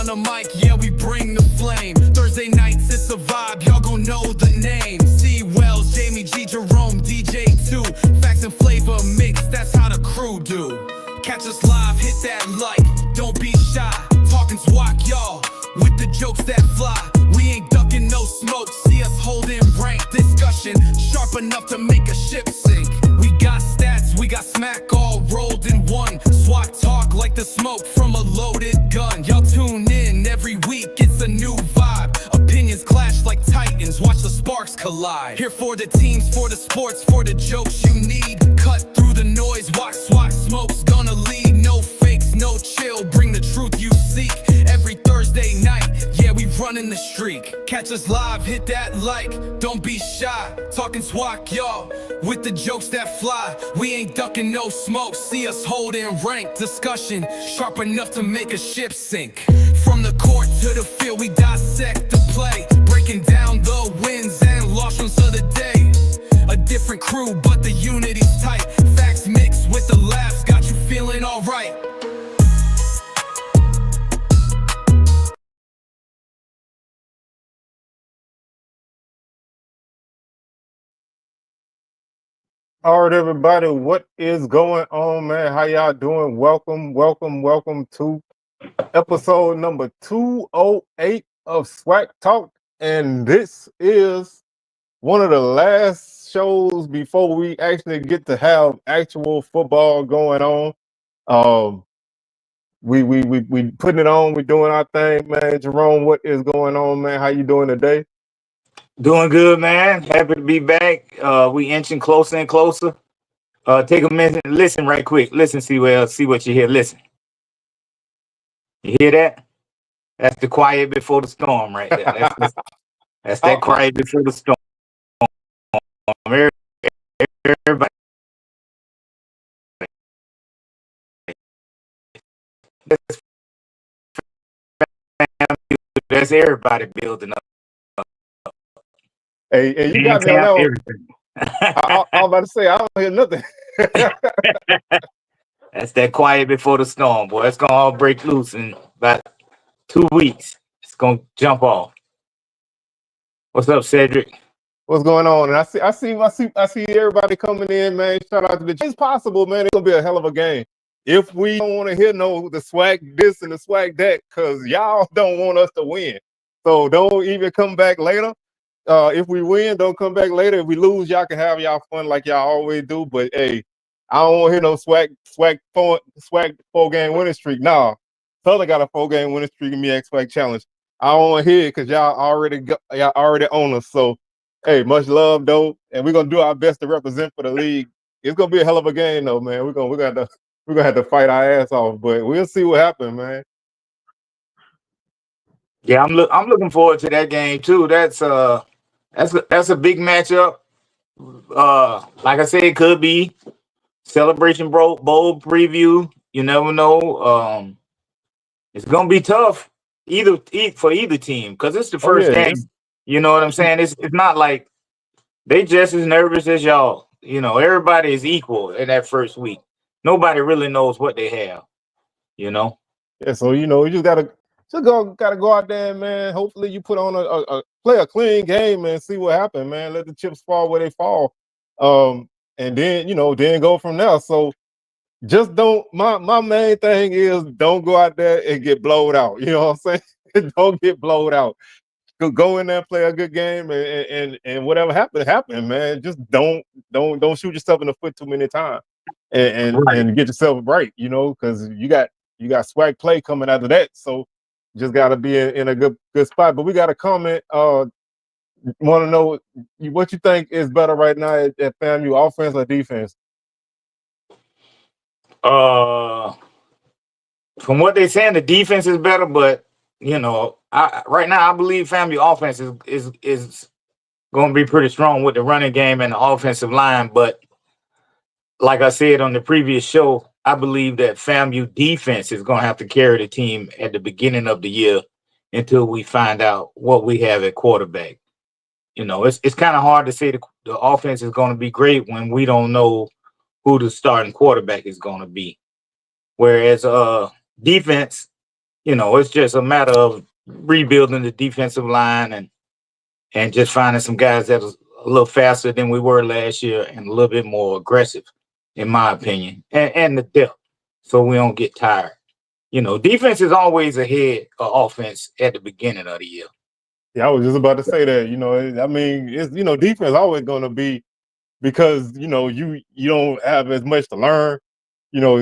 on the mic, yeah, we bring the flame. Thursday nights, it's a vibe, y'all gon' know the name. C. Wells, Jamie G. Jerome, DJ 2. Facts and flavor mix, that's how the crew do. Catch us live, hit that like, don't be shy. Talking SWAC, y'all, with the jokes that fly. We ain't ducking no smoke, see us holding rank. Discussion, sharp enough to make a ship sink. We got stats, we got smack all rolled in one. SWAC talk like the smoke from a loaded gun. Y'all tune in every week, it's a new vibe. Opinions clash like titans, watch the sparks collide. Here for the teams, for the sports, for the jokes you need. Cut through the noise, watch SWAC Smoke's gonna lead. No fakes, no chill, bring the truth you seek. Every Thursday night, yeah, we running the streak. Catch us live, hit that like, don't be shy. Talking SWAC, y'all, with the jokes that fly. We ain't ducking no smoke, see us holding rank. Discussion, sharp enough to make a ship sink. From the court to the field, we dissect the play. Breaking down the wins and losses of the day. A different crew, but the unity's tight. Facts mixed with the laughs, got you feeling alright. All right, everybody, what is going on, man? How y'all doing? Welcome to episode number 208 of SWAC Talk. And this is one of the last shows before we actually get to have actual football going on. We putting it on, we doing our thing, man. Jerome, what is going on, man? How you doing today? Doing good, man. Happy to be back. We inching closer and closer. Take a minute and listen right quick. Listen, see what you hear. Listen. You hear that? That's the quiet before the storm right there. That's that quiet before the storm. Everybody. That's everybody building up. Hey, you got me on that. I was about to say, I don't hear nothing. That's that quiet before the storm, boy. It's gonna all break loose in about 2 weeks. It's gonna jump off. What's up, Cedric? What's going on? And I see everybody coming in, man. Shout out to the. It's possible, man. It's gonna be a hell of a game. If we don't want to hear the SWAC this and the SWAC that, because y'all don't want us to win. So don't even come back later. If we win, don't come back later. If we lose, y'all can have y'all fun like y'all always do. But hey, I don't want to hear no SWAC 4-game winning streak. Nah, Southern got a 4-game winning streak in me SWAC challenge. I don't want to hear it because y'all already own us. So hey, much love though, and we're gonna do our best to represent for the league. It's gonna be a hell of a game though, man. We're gonna have to fight our ass off, but we'll see what happens, man. Yeah, I'm looking forward to that game too. That's a big matchup. Like I said, it could be Celebration Bowl preview. You never know. It's gonna be tough for either team because it's the first game. You know what I'm saying? It's not like they just as nervous as y'all. You know, everybody is equal in that first week. Nobody really knows what they have. You know. Yeah. So you just gotta go out there, man. Hopefully you put on play a clean game and see what happens, man. Let the chips fall where they fall. And then then go from there. So just don't. My main thing is don't go out there and get blowed out. You know what I'm saying? Don't get blowed out. Go in there, play a good game, and whatever happen, man. Just don't shoot yourself in the foot too many times, and get yourself right. Because you got SWAC play coming out of that. So just got to be in a good spot. But we got a comment. Want to know what you think is better right now at FAMU, offense or defense? From what they're saying, the defense is better, but right now I believe FAMU offense is going to be pretty strong with the running game and the offensive line. But like I said on the previous show, I believe that FAMU defense is going to have to carry the team at the beginning of the year until we find out what we have at quarterback. It's kind of hard to say the offense is going to be great when we don't know who the starting quarterback is going to be. Whereas defense, it's just a matter of rebuilding the defensive line and just finding some guys that are a little faster than we were last year and a little bit more aggressive, in my opinion, and the depth, so we don't get tired. Defense is always ahead of offense at the beginning of the year. Yeah, I was just about to say that. I mean, it's defense always going to be, because you don't have as much to learn.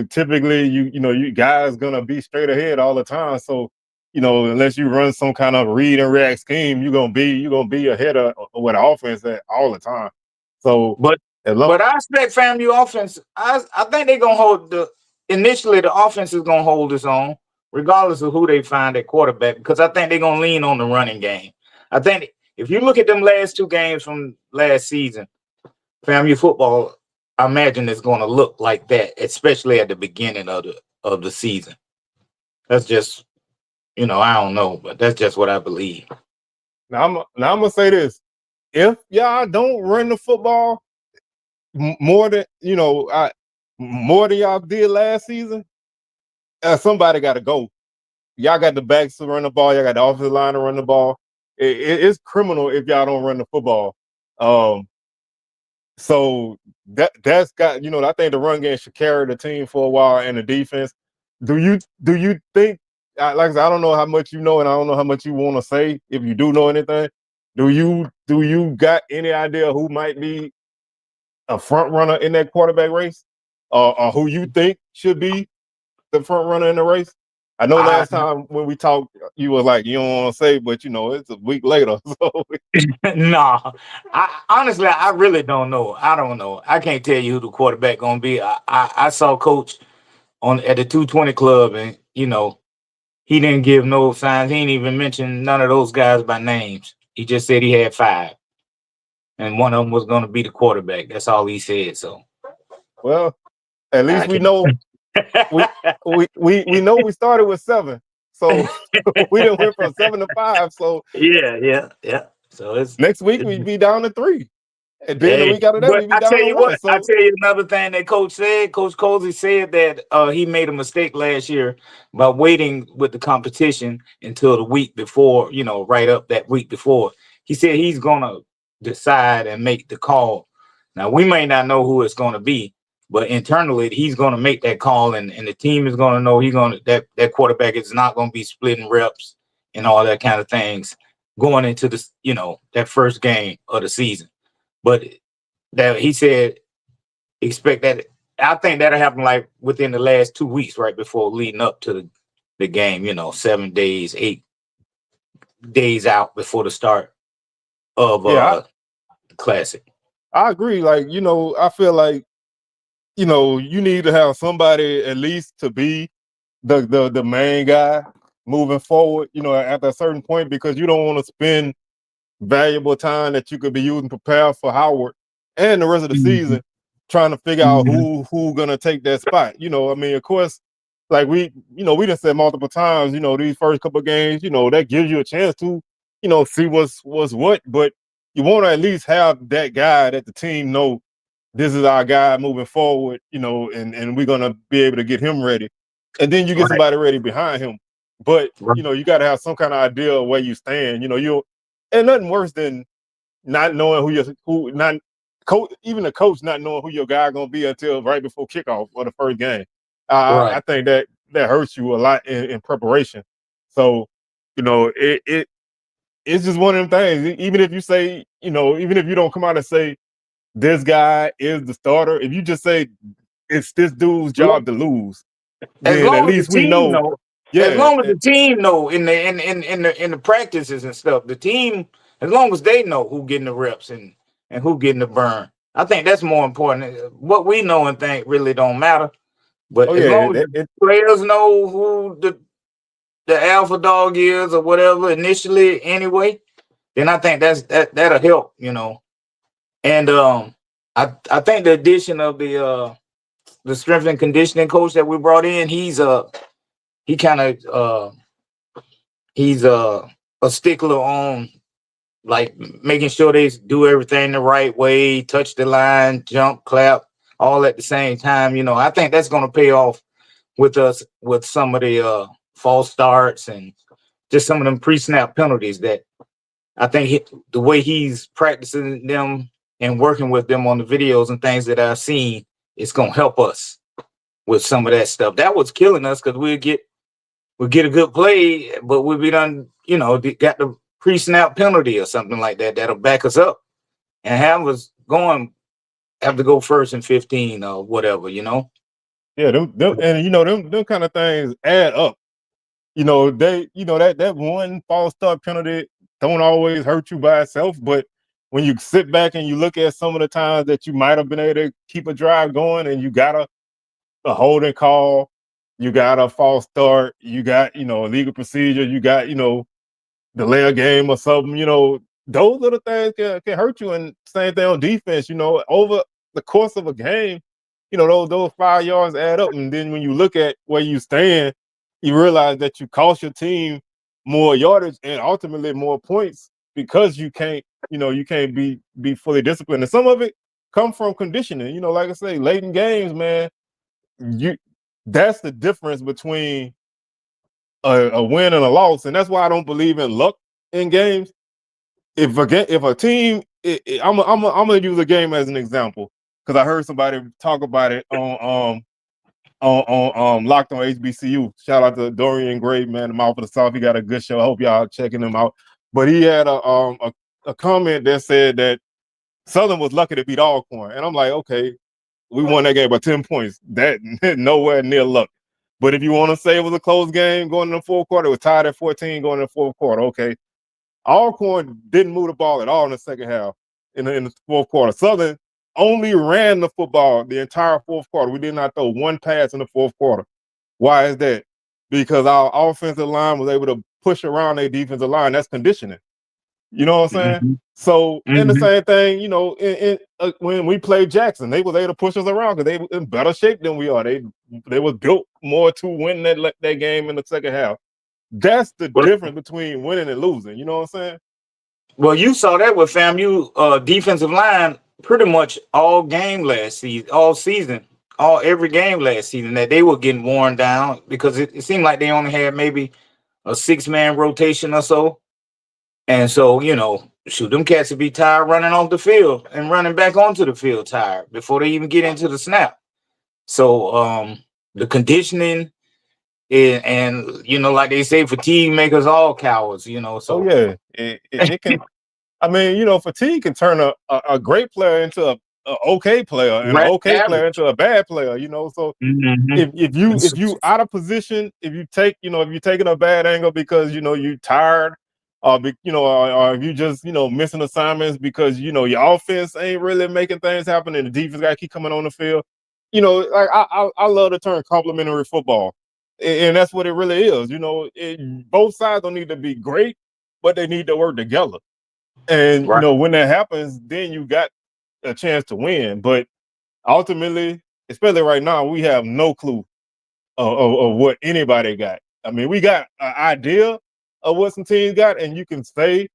Typically you guys gonna be straight ahead all the time. So unless you run some kind of read and react scheme, you're gonna be ahead of with the offense all the time. So, but I expect FAMU offense. I think they're gonna hold initially the offense is gonna hold its own, regardless of who they find at quarterback, because I think they're gonna lean on the running game. I think if you look at them last 2 games from last season, FAMU football, I imagine it's going to look like that, especially at the beginning of the season. That's just, I don't know, but that's just what I believe. Now I'm gonna say this: if y'all don't run the football more than more than y'all did last season, somebody got to go. Y'all got the backs to run the ball. Y'all got the offensive line to run the ball. It's criminal if y'all don't run the football. So that's got I think the run game should carry the team for a while, and the defense. Do you think? Like I said, I don't know how much you know, and I don't know how much you want to say. If you do know anything, do you got any idea who might be a front runner in that quarterback race, or who you think should be the front runner in the race? I know last time when we talked, you were like, you don't want to say, but it's a week later. So no, honestly, I really don't know. I don't know. I can't tell you who the quarterback gonna be. I saw Coach at the 220 club, and he didn't give no signs. He didn't even mention none of those guys by names. He just said he had 5, and one of them was gonna be the quarterback. That's all he said. So, well, at least we know. we know we started with 7, so we didn't went from 7 to 5. So yeah. So it's next week we'd be down to 3, and then the week after that we'd be down to 1. So I tell you another thing that Coach said. Coach Cozy said that he made a mistake last year by waiting with the competition until the week before. Right up that week before. He said he's gonna decide and make the call. Now we may not know who it's gonna be, but internally, he's going to make that call, and the team is going to know that quarterback is not going to be splitting reps and all that kind of things going into this, that first game of the season. But that he said, expect that. I think that'll happen like within the last 2 weeks, right before leading up to the game. 7 days, 8 days out before the start of the Classic. I agree. Like I feel like. You need to have somebody at least to be the main guy moving forward, at a certain point, because you don't want to spend valuable time that you could be using to prepare for Howard and the rest of the season trying to figure out who gonna take that spot. I mean, of course, like we done said multiple times, these first couple of games, that gives you a chance to, see what's what, but you want to at least have that guy that the team know this is our guy moving forward, and we're gonna be able to get him ready, and then you get somebody ready behind him. But you got to have some kind of idea of where you stand. And nothing worse than not knowing even the coach not knowing who your guy gonna be until right before kickoff or the first game. I think that hurts you a lot in preparation. So it's just one of them things. Even if you say even if you don't come out and say this guy is the starter, if you just say it's this dude's job to lose, then at least we know. Yeah, as long as the team know in the practices and stuff, the team, as long as they know who getting the reps and who getting the burn, I think that's more important. What we know and think really don't matter. But as long as players know who the alpha dog is or whatever initially anyway, then I think that'll help, And I think the addition of the strength and conditioning coach that we brought in, he's a stickler on like making sure they do everything the right way, touch the line, jump, clap, all at the same time. I think that's going to pay off with us with some of the false starts and just some of them pre-snap penalties that I think the way he's practicing them and working with them on the videos and things that I've seen, it's going to help us with some of that stuff. That was killing us because we'll get a good play, but we'll be done, got the pre-snap penalty or something like that that'll back us up and have us have to go first and 15 or whatever, Yeah, them them kind of things add up. That one false start penalty don't always hurt you by itself, but when you sit back and you look at some of the times that you might have been able to keep a drive going and you got a holding call, you got a false start, you got, a legal procedure, you got, delay a game or something, those little things can hurt you. And same thing on defense, over the course of a game, those 5 yards add up. And then when you look at where you stand, you realize that you cost your team more yardage and ultimately more points because you can't be fully disciplined. And some of it come from conditioning. Like I say, late in games, man, that's the difference between a win and a loss. And that's why I don't believe in luck in games. If a team, I'm gonna use a game as an example because I heard somebody talk about it on Locked on HBCU. Shout out to Dorian Gray, man, the mouth of the South. He got a good show. I hope y'all checking him out. But he had a comment that said that Southern was lucky to beat Alcorn, and I'm like, okay, we won that game by 10 points. That nowhere near luck. But if you want to say it was a close game going in the fourth quarter, it was tied at 14 going in the fourth quarter. Okay. Alcorn didn't move the ball at all in the second half in the fourth quarter. Southern only ran the football the entire fourth quarter. We did not throw one pass in the fourth quarter. Why is that? Because our offensive line was able to push around their defensive line. That's conditioning. You know what I'm saying? Mm-hmm. So, and the same thing, when we played Jackson, they was able to push us around because they were in better shape than we are. They was built more to win that game in the second half. That's the difference between winning and losing. You know what I'm saying? Well, you saw that with FAMU defensive line pretty much all game last season, every game last season that they were getting worn down because it seemed like they only had maybe a 6-man rotation or so. And so, them cats would be tired running off the field and running back onto the field tired before they even get into the snap. So the conditioning and like they say, fatigue makes us all cowards, so. Oh, yeah. It can, fatigue can turn a great player into a okay player and an okay player into a bad player, So if you out of position, if you're taking a bad angle because, you tired, or if you just, missing assignments because, your offense ain't really making things happen and the defense got to keep coming on the field. Like I love the term complimentary football. And that's what it really is. Both sides don't need to be great, but they need to work together. And, when that happens, then you got a chance to win. But ultimately, especially right now, we have no clue of what anybody got. I mean, we got an idea of what some teams got, and you can say,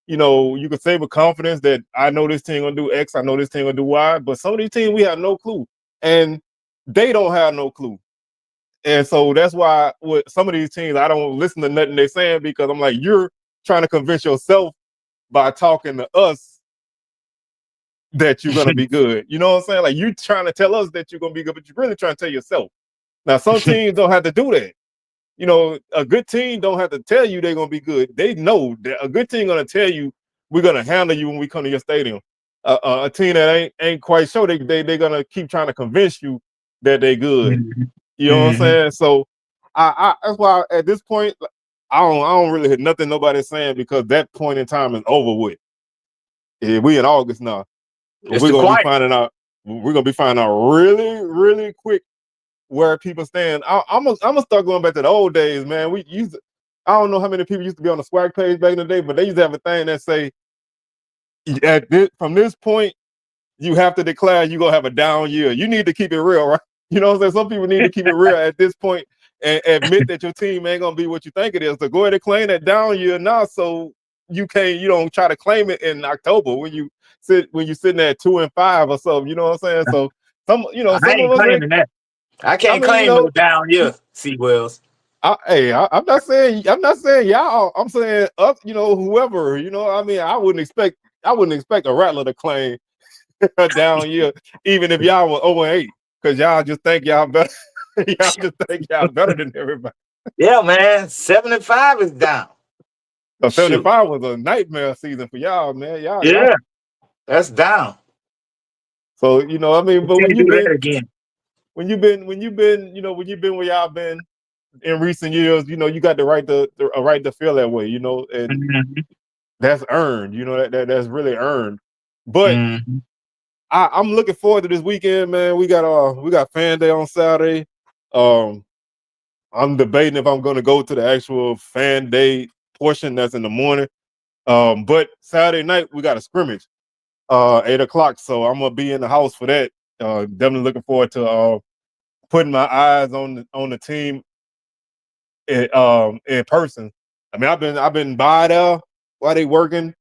you can say with confidence that I know this team gonna do X, I know this team gonna do Y, but some of these teams we have no clue, and they don't have no clue. And so that's why with some of these teams, I don't listen to nothing they're saying because I'm like, you're trying to convince yourself by talking to us that you're gonna be good. You know what I'm saying? Like you're trying to tell us that you're gonna be good, but you're really trying to tell yourself. Now, some teams don't have to do that. A good team don't have to tell you they're gonna be good. They know that a good team gonna tell you we're gonna handle you when we come to your stadium. A team that ain't quite sure they're gonna keep trying to convince you that they're good. You know what I'm saying? So I that's why at this point I don't really hear nothing nobody's saying because that point in time is over with. Yeah, we in August now. We're gonna be finding out really, really quick where people stand. I'm gonna start going back to the old days, man. I don't know how many people used to be on the SWAC page back in the day, but they used to have a thing that say from this point, you have to declare you're gonna have a down year. You need to keep it real, right? You know what I'm saying? Some people need to keep it real at this point and admit that your team ain't gonna be what you think it is. So go ahead and claim that down year now, so you don't try to claim it in October when you sitting at 2-5 or something. You know what I'm saying? So some of us I can't claim no down year, C. Wells. I'm not saying y'all. I'm saying up, whoever, I mean, I wouldn't expect a Rattler to claim a down year, even if y'all were 0-8, because y'all just think y'all better. Y'all just think y'all better than everybody. Yeah, man. 75 is down. So Shoot. 75 was a nightmare season for y'all, man. Yeah, that's down. So I mean, but Can't do that again. when you've been where y'all been in recent years, you got the right to feel that way, and Mhm. that's earned. That's really earned. But Mhm. I'm looking forward to this weekend, man. We got fan day on Saturday. I'm debating if I'm going to go to the actual fan day portion that's in the morning. But Saturday night we got a scrimmage, 8 o'clock. So I'm gonna be in the house for that. Definitely looking forward to putting my eyes on the team in person. I mean, I've been by there while they working,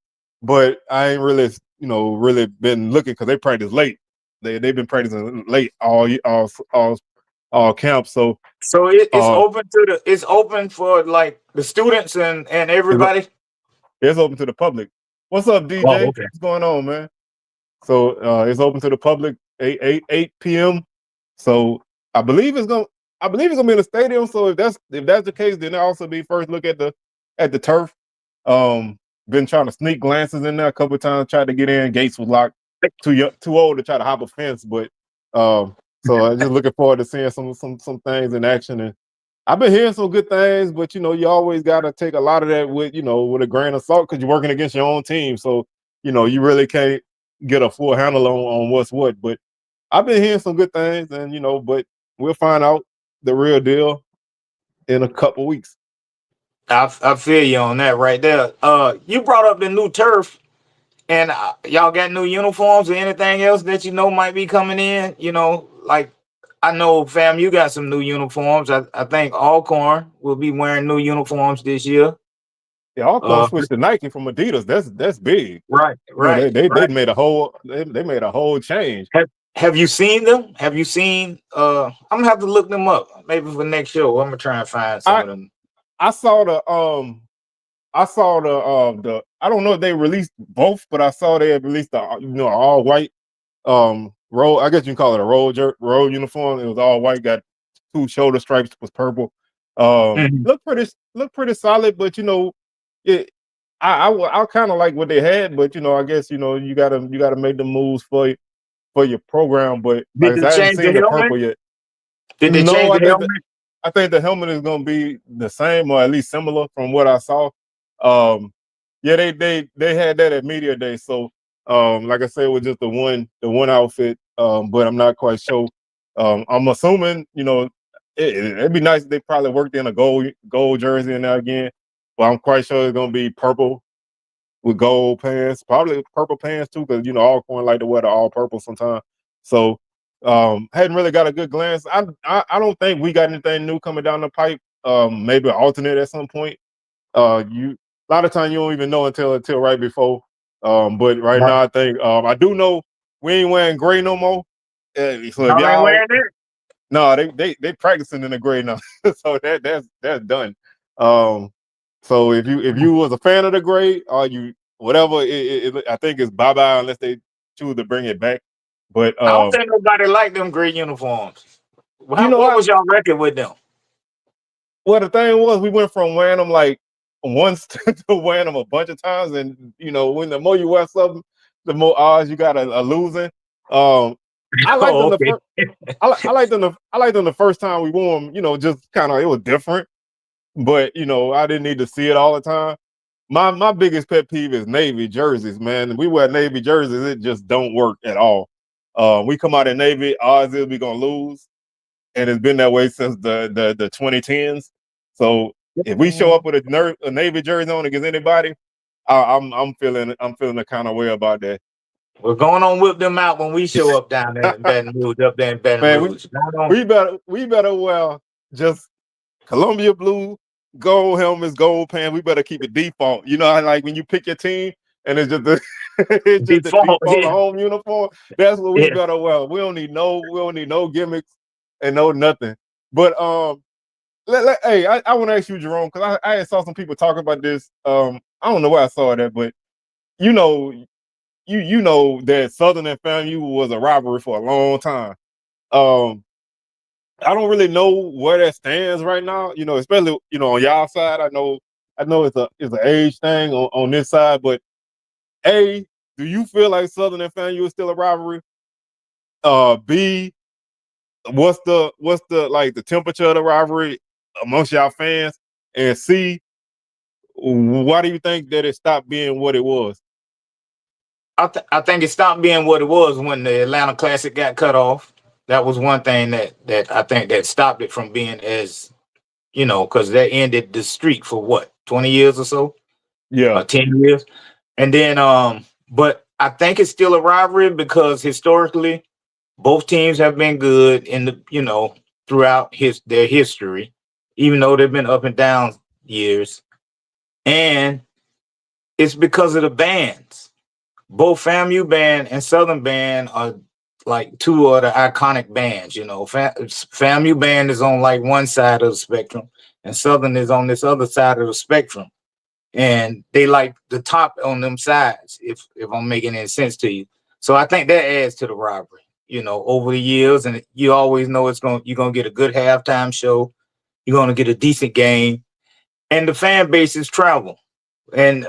but I ain't really really been looking because they practice late. They've been practicing late all camp. So So it's open for like the students and it's, everybody. it's open to the public. What's up, Oh, DJ? okay. What's going on, man? So it's open to the public 8 p.m. So I believe it's gonna be in the stadium. So if that's the case, then I'll also be first look at the turf. Been trying to sneak glances in there a couple of times, tried to get in. Gates was locked. Too old to try to hop a fence, but so I'm just looking forward to seeing some things in action. And I've been hearing some good things, but you always gotta take a lot of that with with a grain of salt because you're working against your own team. So you really can't get a full handle on what's what. But I've been hearing some good things, and but we'll find out the real deal in a couple weeks. I feel you on that right there. You brought up the new turf, and y'all got new uniforms or anything else that might be coming in. Like I know, fam, you got some new uniforms. I think Alcorn will be wearing new uniforms this year. Yeah, Alcorn switched to Nike from Adidas. That's big. Right, right, They right. made a whole they made a whole change. Have you seen them? Have you seen? I'm gonna have to look them up. Maybe for next show, I'm gonna try and find some I of them. I saw the I don't know if they released both, but I saw they had released the all white roll. I guess you can call it a roll uniform. It was all white, got two shoulder stripes, was purple. Mhm. Look pretty solid, but it. I kind of like what they had, but I guess you gotta make the moves for your program. But like Did I they said, I haven't change the seen the helmet? purple yet. Did they No, change the helmet? I think the helmet is gonna be the same or at least similar from what I saw. Um, yeah, they had that at media day. So like I said, it was just the one outfit. But I'm not quite sure. I'm assuming it'd be nice if they probably worked in a gold jersey in there again. But I'm quite sure it's gonna be purple with gold pants, probably purple pants too, because Alcorn like to wear the all purple sometimes. So hadn't really got a good glance. I don't think we got anything new coming down the pipe. Maybe an alternate at some point. You a lot of times you don't even know until right before. But right Right. now I think I do know we ain't wearing gray no more. So if Y'all ain't y'all wearing it? no, they practicing in the gray now. So that's done. Um, so if you was a fan of the gray or you whatever, I think it's bye bye unless they choose to bring it back. But I don't think nobody liked them gray uniforms. you know What I was y'all record with them? well the thing was we went from wearing them like once to wearing them a bunch of times, and when the more you wear something, the more odds you got of losing. Um, I liked them Oh, the okay. first. I liked them the first time we wore them. Just kind of it was different, but I didn't need to see it all the time. My biggest pet peeve is Navy jerseys, man. We wear Navy jerseys, it just don't work at all. We come out in Navy, odds is we gonna lose, and it's been that way since the 2010s. So if we show up with a Navy jersey on against anybody, I'm feeling the kind of way about that. We're going on whip them out when we show up down there in Baton Rouge, up there in Baton Man, Rouge. Going on. we better wear just Columbia blue, gold helmets, gold pants. We better keep it default. You know how like when you pick your team and it's just it's just the Default, default yeah. home uniform. That's what we Yeah. better wear. We don't need no gimmicks and no nothing. But Hey, I want to ask you, Jerome, because I saw some people talking about this. I don't know where I saw that, but you know, you know that Southern and FAMU was a rivalry for a long time. I don't really know where that stands right now. You know, especially on y'all side. I know it's an age thing on this side, but A, do you feel like Southern and FAMU is still a rivalry? B, what's the like the temperature of the rivalry amongst y'all fans? And C, why do you think that it stopped being what it was? I think it stopped being what it was when the Atlanta Classic got cut off. That was one thing that I think that stopped it from being as, because that ended the streak for what, 20 years or so? Yeah. 10 years. And then but I think it's still a rivalry because historically both teams have been good in the, throughout their history, even though they've been up and down years. And it's because of the bands. Both FAMU band and Southern band are like two of the iconic bands. FAMU band is on like one side of the spectrum, and Southern is on this other side of the spectrum. And they like the top on them sides, if I'm making any sense to you. So I think that adds to the rivalry, over the years. And you always know you're gonna get a good halftime show, you're gonna get a decent game, and the fan bases travel and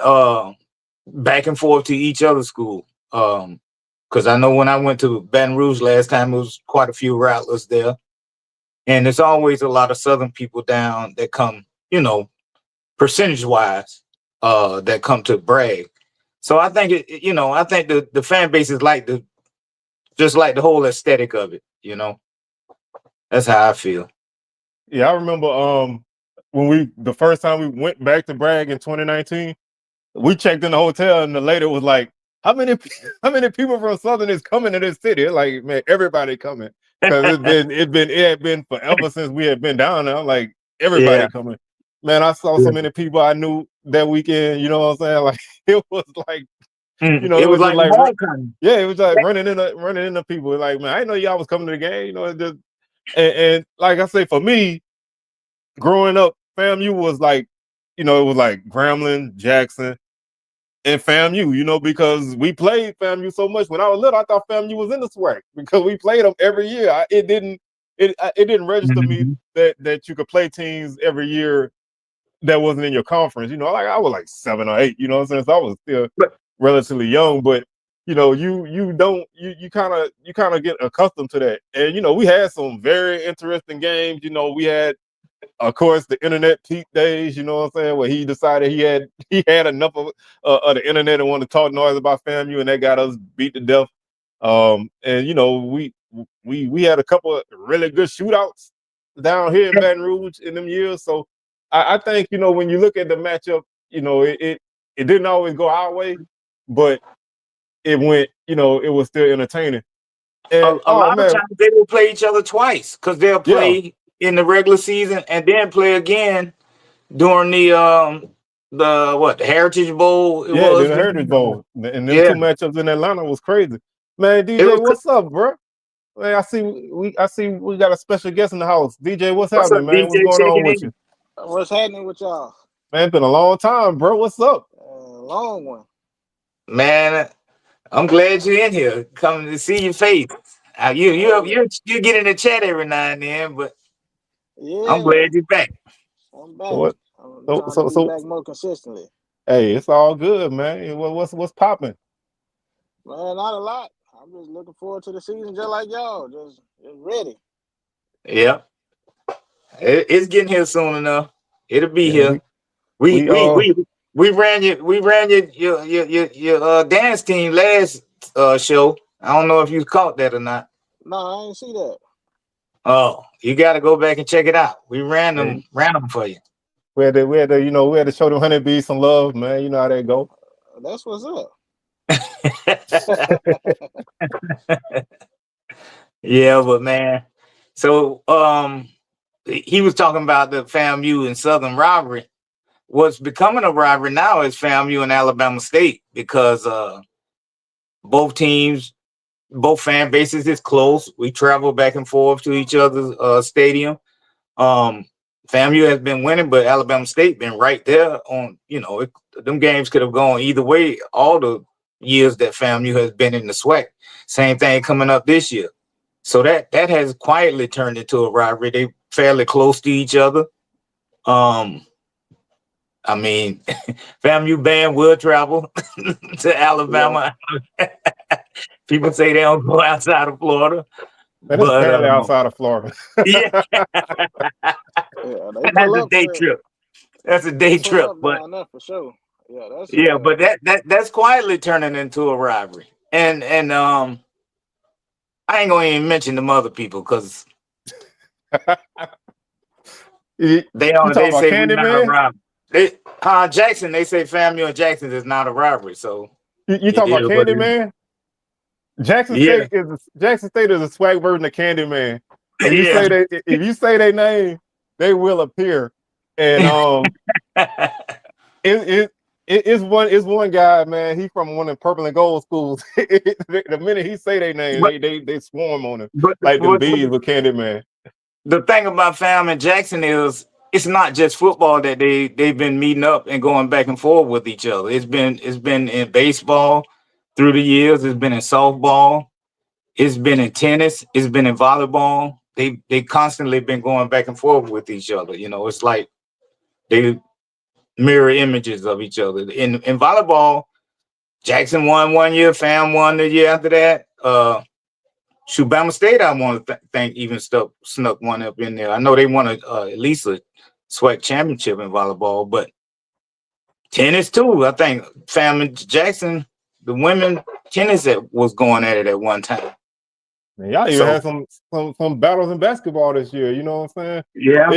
back and forth to each other's school. Because I know when I went to Baton Rouge last time, it was quite a few Rattlers there. And there's always a lot of Southern people down that come, percentage-wise, that come to brag. So I think I think the fan base is just like the whole aesthetic of it, That's how I feel. Yeah, I remember when the first time we went back to brag in 2019. We checked in the hotel and the lady was like, how many people from Southern is coming to this city? Like, man, everybody coming. Because it had been forever since we had been down there. Like, everybody coming. Man, I saw so many people I knew that weekend, you know what I'm saying? Like, it was like, it was like yeah, it was like running into people. Like, man, I didn't know y'all was coming to the game. It just and like I say, for me, growing up, FAMU was like, it was like Grambling, Jackson, and FAMU, because we played FAMU so much. When I was little, I thought FAMU was in the SWAC because we played them every year. It didn't register me that you could play teams every year that wasn't in your conference. Like I was like 7 or 8. You know what I'm saying? So I was still relatively young, but you kind of get accustomed to that. And we had some very interesting games. We had, of course, the internet peak days, you know what I'm saying, where he decided he had enough of the internet and wanted to talk noise about FAMU, and that got us beat to death. And we had a couple of really good shootouts down here in Baton Rouge in them years. So I think when you look at the matchup, it didn't always go our way, but it went, it was still entertaining. And a lot of times they will play each other twice because they'll play in the regular season and then play again during the Heritage Bowl. The Heritage Bowl. And them two matchups in Atlanta was crazy. Man, DJ, what's up, bro? Man, I see we got a special guest in the house. DJ, what's happening, man? DJ, what's going on with you? What's happening with y'all? Man, it's been a long time, bro. What's up? Long one. Man, I'm glad you're in here, coming to see your face. You get in the chat every now and then, but I'm glad you're back. I'm back. I'm trying to be back more consistently. Hey, it's all good, man. What's popping? Man, not a lot. I'm just looking forward to the season, just like y'all. Just ready. Yeah, it's getting here soon enough. It'll be here. We ran your dance team last show. I don't know if you caught that or not. No, I didn't see that. Oh, you got to go back and check it out. We ran them for you. We had to show them honeybees some love, man. You know how they go. That's what's up. Yeah, but man, so he was talking about the FAMU and Southern rivalry. What's becoming a rivalry now is FAMU and Alabama State because both teams, both fan bases is close. We travel back and forth to each other's stadium. FAMU has been winning, but Alabama State been right there on, them games could have gone either way all the years that FAMU has been in the SWAC. Same thing coming up this year. So that has quietly turned into a rivalry. They fairly close to each other. I mean, FAMU band will travel to Alabama. Yeah. People say they don't go outside of Florida. Man, it's barely outside of Florida. Yeah. That's a day trip. That's a day trip. But for sure. Yeah, but that's quietly turning into a rivalry. And I ain't gonna even mention them other people because they say Candyman. Jackson, they say FAMU and Jackson is not a rivalry. So you talking about Candyman? Jackson State is a SWAC version of Candyman. If you say their name, they will appear. And it's one guy, man. He's from one of the purple and gold schools. The minute he say their name, they swarm on him like the bees with Candyman. The thing about FAM and Jackson is it's not just football that they've been meeting up and going back and forth with each other. It's been in baseball through the years. It's been in softball. It's been in tennis. It's been in volleyball. They constantly been going back and forth with each other. It's like they mirror images of each other. In volleyball, Jackson won 1 year, FAM won the year after that. Bama State, I want to think even snuck one up in there. I know they won at least a SWAC championship in volleyball, but tennis too. I think FAM and Jackson, the women tennis was going at it at one time. Man, y'all even had some battles in basketball this year. You know what I'm saying? Yeah,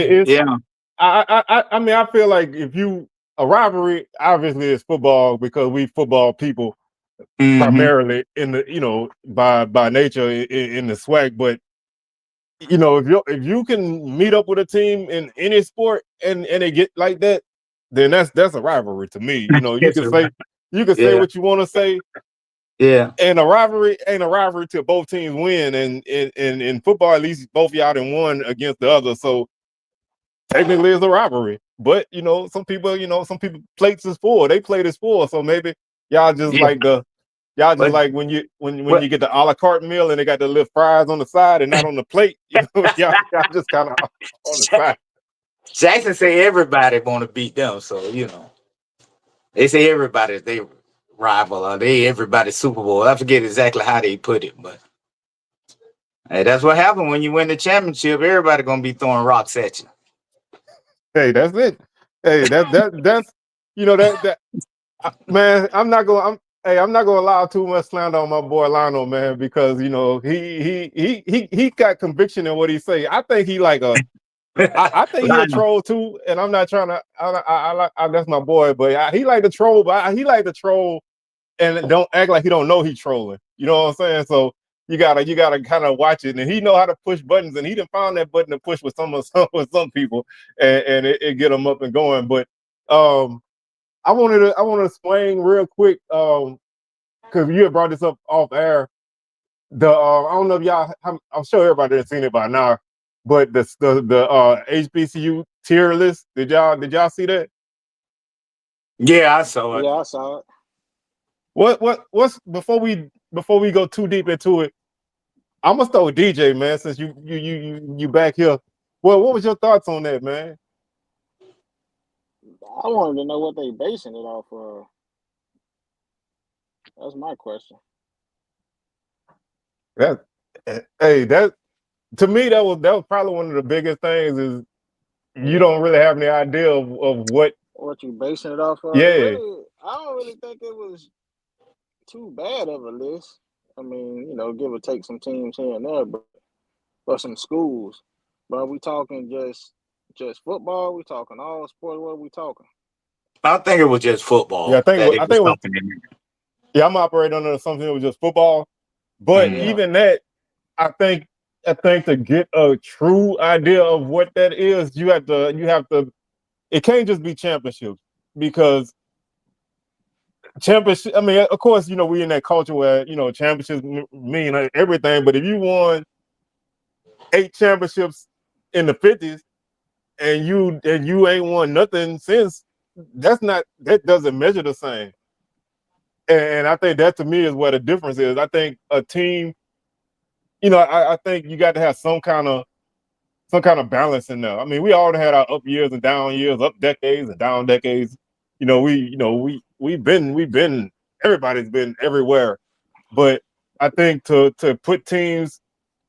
I mean, I feel like a rivalry obviously is football because we football people. Primarily in the by nature in the SWAC, but if you can meet up with a team in any sport and they get like that, then that's a rivalry to me. You can say what you want to say. Yeah. And a rivalry ain't a rivalry till both teams win. And in football, at least both y'all done won against the other. So technically it's a rivalry. But some people plates is full. They plate is full. So maybe y'all just like when you get the a la carte meal and they got the little fries on the side and not on the plate, y'all just kind of on the side. Jackson say everybody want to beat them, so they say everybody they rival or they everybody Super Bowl. I forget exactly how they put it, but hey, that's what happened when you win the championship. Everybody gonna be throwing rocks at you. Hey, that's it. Hey, that's that man. I'm not gonna allow too much slander on my boy Lionel, man, because he got conviction in what he say. I think he like a, I think he a troll too, and I'm not trying to. That's my boy, but he like to troll, but he like to troll and don't act like he don't know he trolling. You know what I'm saying? So you gotta kind of watch it, and he know how to push buttons, and he done found that button to push with some people, and it get them up and going. But I want to explain real quick because you had brought this up off air. I don't know if y'all, I'm sure everybody has seen it by now, but the HBCU tier list. Did y'all see that? Yeah, I saw it. Yeah, I saw it. What's before we go too deep into it? I'm gonna start with DJ, man. Since you back here, what was your thoughts on that, man? I wanted to know what they basing it off of. That's my question. That to me that was probably one of the biggest things is you don't really have any idea of what you basing it off of. Yeah, really, I don't really think it was too bad of a list. I mean, give or take some teams here and there, but for some schools. But we talking just football? We talking all sports? What are we talking? I think it was just football. Yeah, I think it was. Yeah, I'm operating under the assumption it was just football. But even that, I think to get a true idea of what that is, you have to. It can't just be championships because championship. I mean, of course, we in that culture where championships mean everything. But if you won 8 championships in the 50s, and you ain't won nothing since, that doesn't measure the same. And I think that to me is where the difference is. I think a team, I think you got to have some kind of balance in there. I mean, we all had our up years and down years, up decades and down decades. We've been everybody's been everywhere. But I think to put teams,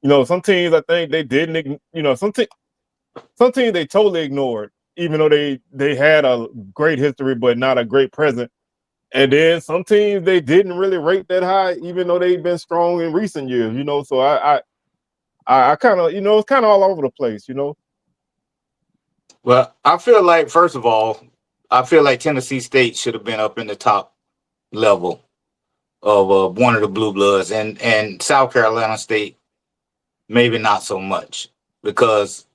some teams I think they didn't, some teams they totally ignored, even though they had a great history but not a great present. And then some teams they didn't really rate that high, even though they've been strong in recent years. So I kind of, it's kind of all over the place. Well, I feel like, first of all, I feel like Tennessee State should have been up in the top level of one of the Blue Bloods, and South Carolina State maybe not so much, because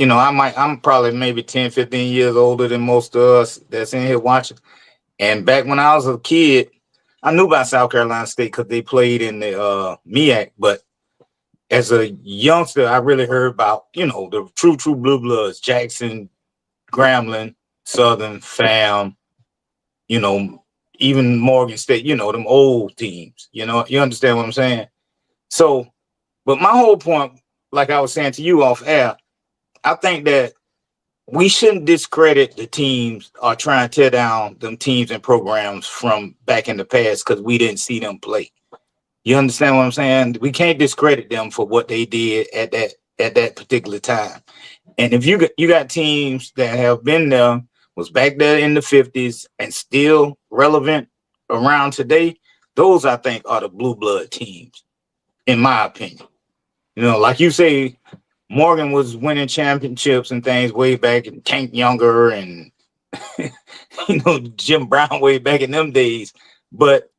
I'm probably maybe 10, 15 years older than most of us that's in here watching. And back when I was a kid, I knew about South Carolina State because they played in the MEAC. But as a youngster, I really heard about, the true Blue Bloods: Jackson, Grambling, Southern, FAM, even Morgan State, them old teams. You understand what I'm saying? So, but my whole point, like I was saying to you off air, I think that we shouldn't discredit the teams or try and tear down them teams and programs from back in the past because we didn't see them play. You understand what I'm saying? We can't discredit them for what they did at that particular time. And if you got teams that have been there, was back there in the 50s and still relevant around today, those I think are the blue blood teams, in my opinion. Like you say, Morgan was winning championships and things way back, and Tank Younger and Jim Brown way back in them days. But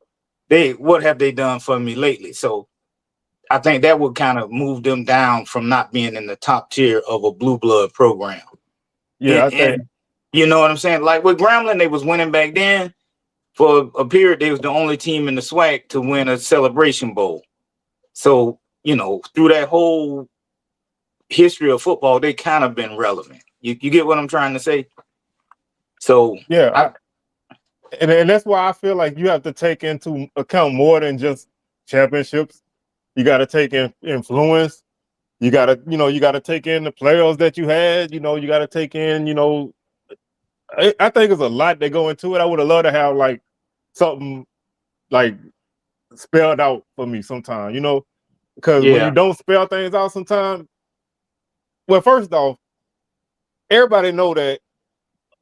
what have they done for me lately? So I think that would kind of move them down from not being in the top tier of a blue blood program. Yeah, and you know what I'm saying? Like with Grambling, they was winning back then. For a period, they was the only team in the SWAC to win a Celebration Bowl. So, through that whole history of football, they kind of been relevant. You get what I'm trying to say? So yeah, and that's why I feel like you have to take into account more than just championships. You got to take in influence. You got to take in the players that you had. You got to take in. I think there's a lot that go into it. I would have loved to have like something like spelled out for me sometime. Because when you don't spell things out sometimes. Well, first off, everybody know that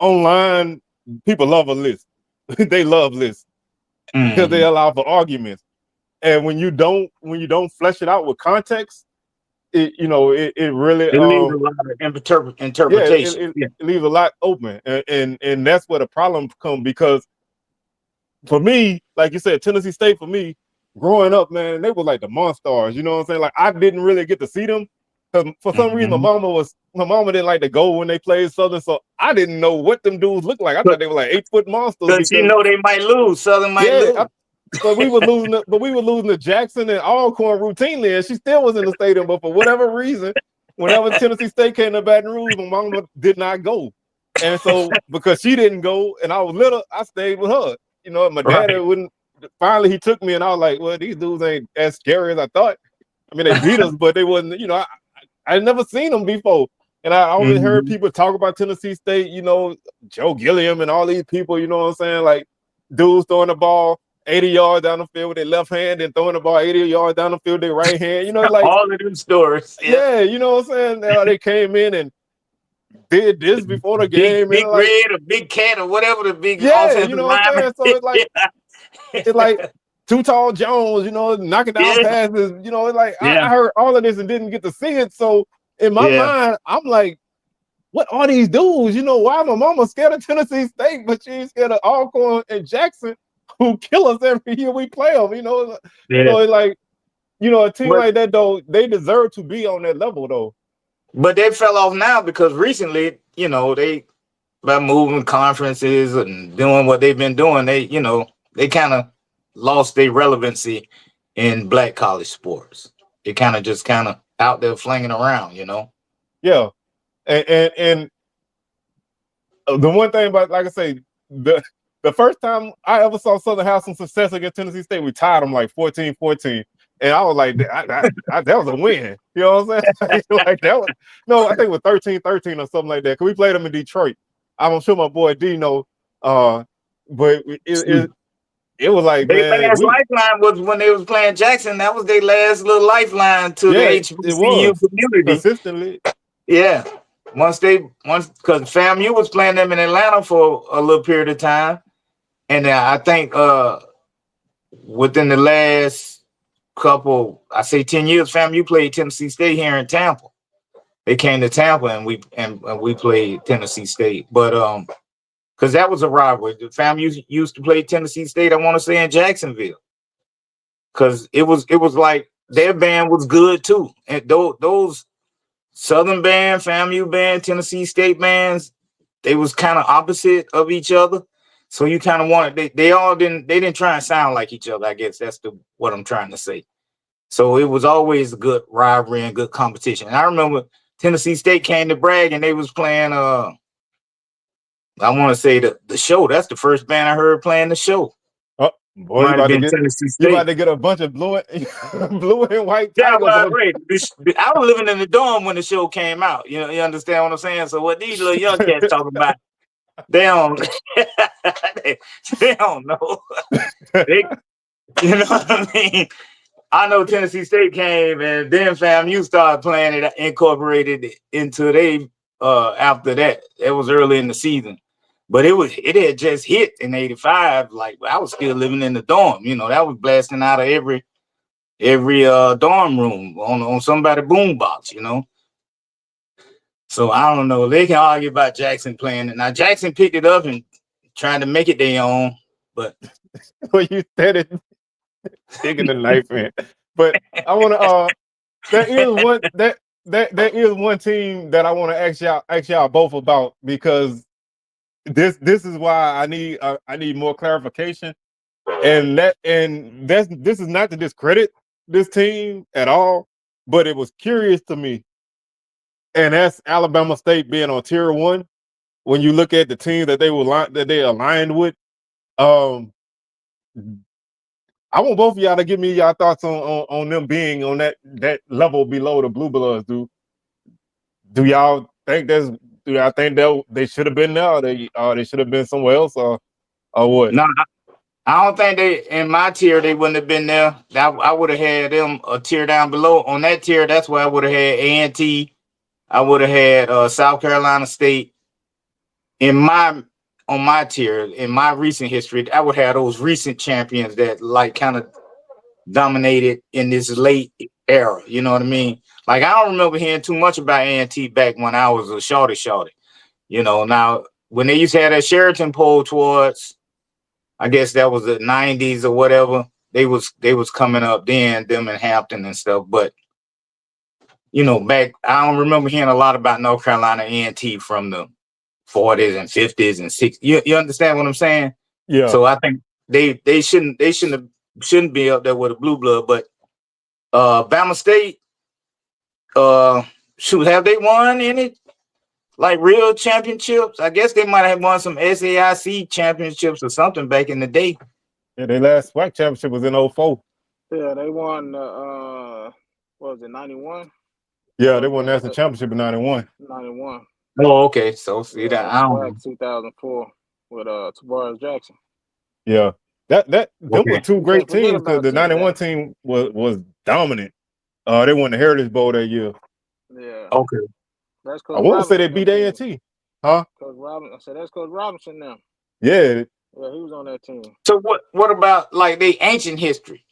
online people love a list. They love lists because they allow for arguments. And when you don't flesh it out with context, it really leaves a lot of interpretation. It leaves a lot open, and that's where the problem comes. Because for me, like you said, Tennessee State, for me, growing up, man, they were like the Monstars. You know what I'm saying? Like I didn't really get to see them. Because for some reason, my mama didn't like to go when they played Southern, so I didn't know what them dudes looked like. I thought they were like 8-foot monsters. Because they might lose. Southern might lose. But we were losing to Jackson and Alcorn routinely, and she still was in the stadium. But for whatever reason, whenever Tennessee State came to Baton Rouge, my mama did not go, and so because she didn't go, and I was little, I stayed with her. My daddy wouldn't. Finally, he took me, and I was like, "Well, these dudes ain't as scary as I thought." I mean, they beat us, but they wasn't. I'd never seen them before. And I always heard people talk about Tennessee State, Joe Gilliam and all these people, you know what I'm saying? Like dudes throwing the ball 80 yards down the field with their left hand and throwing the ball 80 yards down the field with their right hand. Like all of them stories. Yeah, you know what I'm saying? They came in and did this before the game. Big Red or Big Cat or whatever the big you know what I'm saying? So it's like it's like Too Tall Jones, knocking down passes. It's like I heard all of this and didn't get to see it. So in my mind, I'm like, what are these dudes? Why my mama scared of Tennessee State, but she ain't scared of Alcorn and Jackson, who kill us every year we play them. So it's like, a team like that though, they deserve to be on that level though. But they fell off now because recently, they by moving conferences and doing what they've been doing, they kind of lost their relevancy in black college sports. They kind of out there flinging around, Yeah, and the one thing about, like I say, the first time I ever saw Southern have some success against Tennessee State, we tied them like 14-14. And I was like, that was a win. You know what I'm saying? Like that was, no, I think it was 13-13 or something like that. Because we played them in Detroit. I'm sure my boy D know. But it was like, Their man, last lifeline was when they was playing Jackson. That was their last little lifeline to the HBCU community. Consistently. Yeah. Once because FAMU was playing them in Atlanta for a little period of time. And I think within the last couple, I say 10 years, FAMU played Tennessee State here in Tampa. They came to Tampa and we played Tennessee State. But because that was a rivalry. The FAMU used to play Tennessee State, I want to say in Jacksonville. Because it was like their band was good too. And those Southern band, FAMU band, Tennessee State bands, they was kind of opposite of each other. So you kind of wanted they didn't try and sound like each other. I guess that's what I'm trying to say. So it was always a good rivalry and good competition. And I remember Tennessee State came to brag and they was playing I want to say the show. That's the first band I heard playing the show. Oh boy, you about to get a bunch of blue and white yeah, tigers. Well, right. I was living in the dorm when the show came out. You understand what I'm saying? So what these little young cats talking about, they don't they don't know. You know what I mean? I know Tennessee State came and then FAMU started playing it, incorporated it into they after that. It was early in the season. But it had just hit in '85. Like I was still living in the dorm. That was blasting out of every dorm room on somebody's boombox. So I don't know. They can argue about Jackson playing it. Now Jackson picked it up and tried to make it their own, but well, you said it, sticking the knife in. But I want to. There is one team that I want to ask y'all both about, because this is why I need more clarification, and this is not to discredit this team at all, but it was curious to me, and that's Alabama State being on Tier 1. When you look at the team that they aligned with, I want both of y'all to give me y'all thoughts on them being on that level below the Blue Bloods. Do y'all think they should have been there, or they should have been somewhere else, or what? No, I don't think in my tier they wouldn't have been there. I would have had them a tier down below. On that tier, that's where I would have had A&T. I would have had South Carolina State. On my tier, in my recent history, I would have those recent champions that like kind of dominated in this late era. You know what I mean? Like I don't remember hearing too much about A&T back when I was a shorty. Now when they used to have that Sheraton poll towards, I guess that was the 90s or whatever, they was coming up then, them in Hampton and stuff. But back, I don't remember hearing a lot about North Carolina A&T from the 40s and 50s and 60s. You understand what I'm saying? Yeah. So I think they shouldn't be up there with a blue blood. But Bama State, have they won any like real championships? I guess they might have won some SAIC championships or something back in the day. Yeah, their last SWAC championship was in 2004. Yeah, they won what was it, 91? Yeah, they won the national championship in 91. 91. Oh, okay. So see that I don't know. 2004 with Tavares Jackson. Yeah. Them were two great teams, because the 91 team was dominant. They won the Heritage Bowl that year. Yeah. Okay. That's I want to say they beat A&T. Huh? Coach Robinson. I said that's Coach Robinson now. Yeah. Yeah, he was on that team. So what about like the ancient history?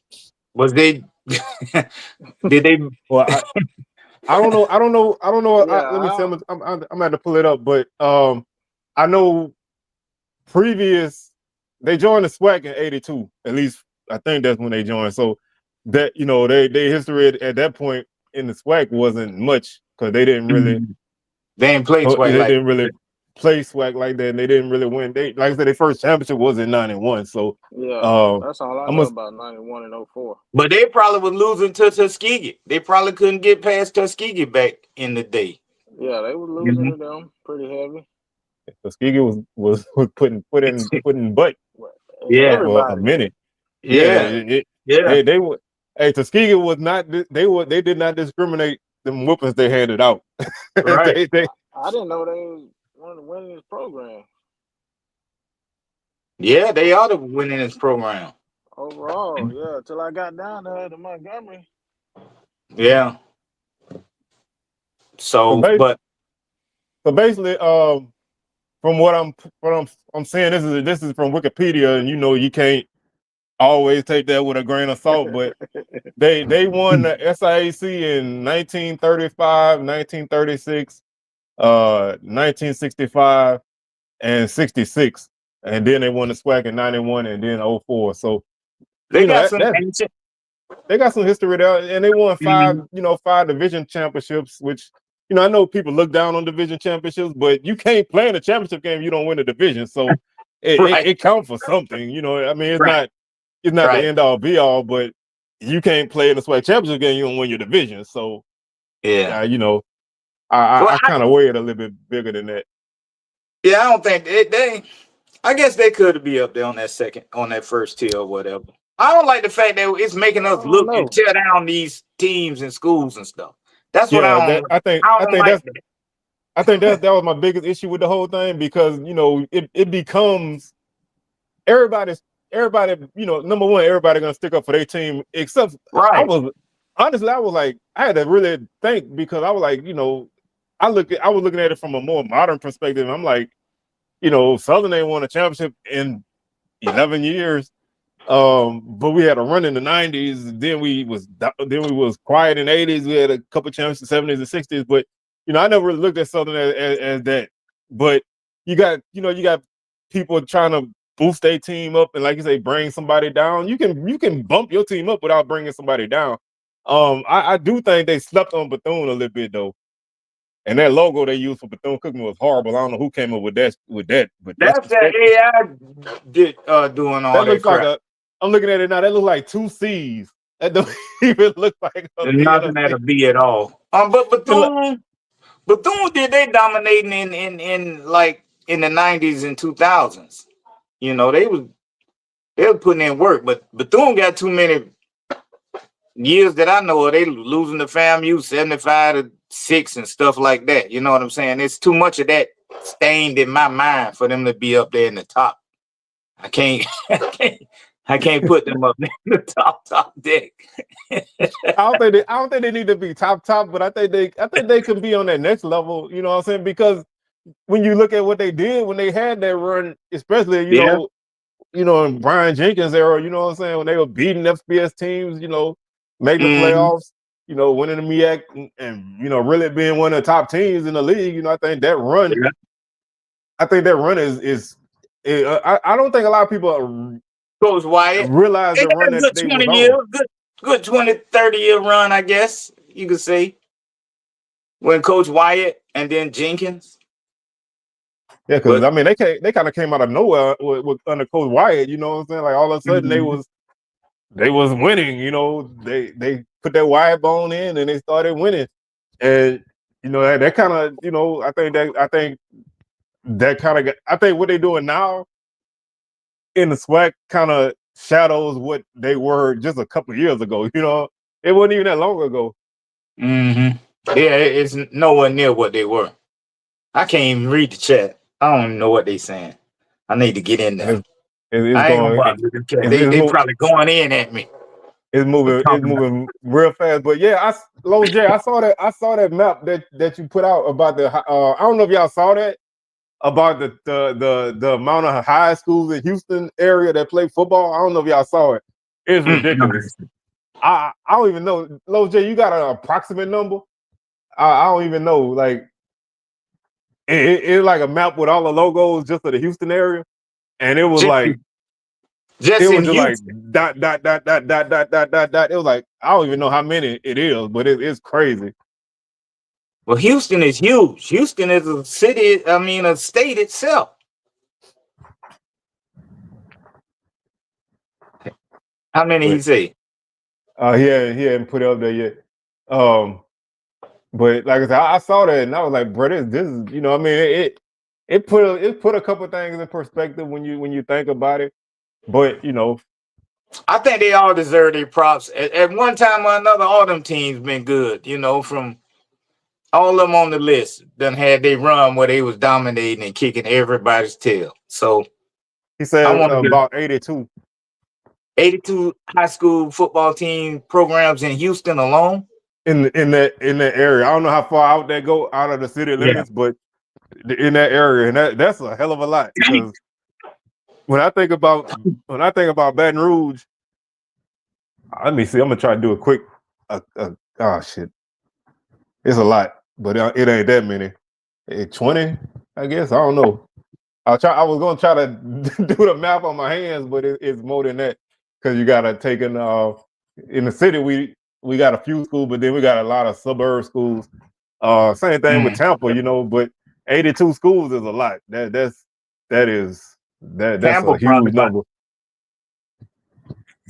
Was they did they Well, I don't know. Yeah, Let me see. I'm gonna have to pull it up, but I know they joined the SWAC in '82. At least I think that's when they joined. So that their history at that point in the SWAC wasn't much, because they didn't really play SWAC. They didn't really play SWAC like that, and they didn't really win. Like I said, their first championship was in '91. So yeah, that's all I know about '91 and '04. But they probably was losing to Tuskegee. They probably couldn't get past Tuskegee back in the day. Yeah, they were losing to them pretty heavy. Tuskegee was putting butt Yeah. for a Everybody. minute. Yeah. Yeah. They were. Hey, Tuskegee was not. They did not discriminate them whoopings they handed out. Right. I didn't know they was one of the winningest program Yeah, they are the winning this program. overall. Yeah, till I got down there to Montgomery. Yeah. So, So, but basically, from what I'm saying, this is from Wikipedia, and you can't always take that with a grain of salt, but they won the SIAC in 1935, 1936, 1965, and 66, and then they won the SWAC in 91 and then 04. So they got some that ancient. they got some history there, and they won Mhm. five division championships, which I know people look down on division championships, but you can't play in a championship game if you don't win a division. So Right. it counts for something. I mean, Right. it's not the Right. end all be all, but you can't play in the SWAC championship game, you don't win your division. So Yeah. I kind of weigh it a little bit bigger than that. Yeah, I don't think they I guess they could be up there on that first tier or whatever. I don't like the fact that it's making I us don't look know. and tear down these teams and schools and stuff. That's what Yeah, I that don't. I don't like that. I think that was my biggest issue with the whole thing, because it becomes everybody, number one, everybody gonna stick up for their team, except I Right. was like, I had to really think, because I was like, I was looking at it from a more modern perspective. I'm like, Southern ain't won a championship in 11 years. But we had a run in the 90s, then we was quiet in the 80s. We had a couple championships in the 70s and 60s, but I never really looked at Southern as that. But you got people trying to boost their team up, and like you say, bring somebody down. You can bump your team up without bringing somebody down. I do think they slept on Bethune a little bit though. And that logo they used for Bethune-Cookman was horrible. I don't know who came up with that, but That's that AI did doing all that that looks like crap. I'm looking at it now. That looks like two C's. That don't even look like a There's B and nothing a that'll C. be at all. But It look- Bethune did they dominating in like in the 90s and 2000s. They was putting in work, but Bethune got too many years that I know of. They losing the FAMU 75-6 and stuff like that. You know what I'm saying? It's too much of that stained in my mind for them to be up there in the top. I can't I can't put them up in the top deck. I don't think they need to be top, but I think they can be on that next level. You know what I'm saying? Because when you look at what they did when they had that run, especially Yeah. in Brian Jenkins era, you know what I'm saying, when they were beating FBS teams, making the playoffs, winning the MEAC, and really being one of the top teams in the league. I think that run, Yeah. is I don't think a lot of people Coach Wyatt. realize They the got run a that good they 20 was year, on. good 20, 30-year run, I guess you could say. When Coach Wyatt and then Jenkins. Yeah, because I mean they kind of came out of nowhere with under Coach Wyatt. You know what I'm saying? Like all of a sudden they was winning. They put that Wyatt bone in and they started winning, and that kind of I think what they're doing now in the SWAC kind of shadows what they were just a couple of years ago. It wasn't even that long ago. Yeah, it's nowhere near what they were. I can't even read the chat. I don't even know what they saying. I need to get in there. It's I ain't gonna going. bother with them chat. They probably going in at me. It's moving real fast. But yeah, Lone J, I saw that map that you put out about the. I don't know if y'all saw that about the amount of high schools in Houston area that play football. I don't know if y'all saw it. It's ridiculous. I don't even know. Lone J, you got an approximate number? I don't even know. Like it's like a map with all the logos just of the Houston area, and it was like. Just It was in just like Houston. dot dot dot dot dot dot dot dot dot. It was like I don't even know how many it is, but it's crazy. Well, Houston is huge. Houston is a city. I mean, a state itself. How many he say? He hadn't put it up there yet. But like I said, I saw that and I was like, bro, this is I mean it put a couple things in perspective when you think about it. But you know, I think they all deserve their props. At one time or another, all them teams been good. You know, from all of them on the list done had they run where they was dominating and kicking everybody's tail. So he I said want to give about 82 82 high school football team programs in Houston alone. in that area. I don't know how far out they go out of the city limits, but in that area, and that's a hell of a lot. Because when I think about Baton Rouge, let me see. I'm gonna try to do a quick. Oh shit, it's a lot, but it ain't that many. 20, I guess. I don't know. I was gonna try to do the math on my hands, but it's more than that because you gotta take in the city we got a few schools, but then we got a lot of suburb schools. Same thing with Tampa, you know, but 82 schools is a lot. That's Tampa a huge number.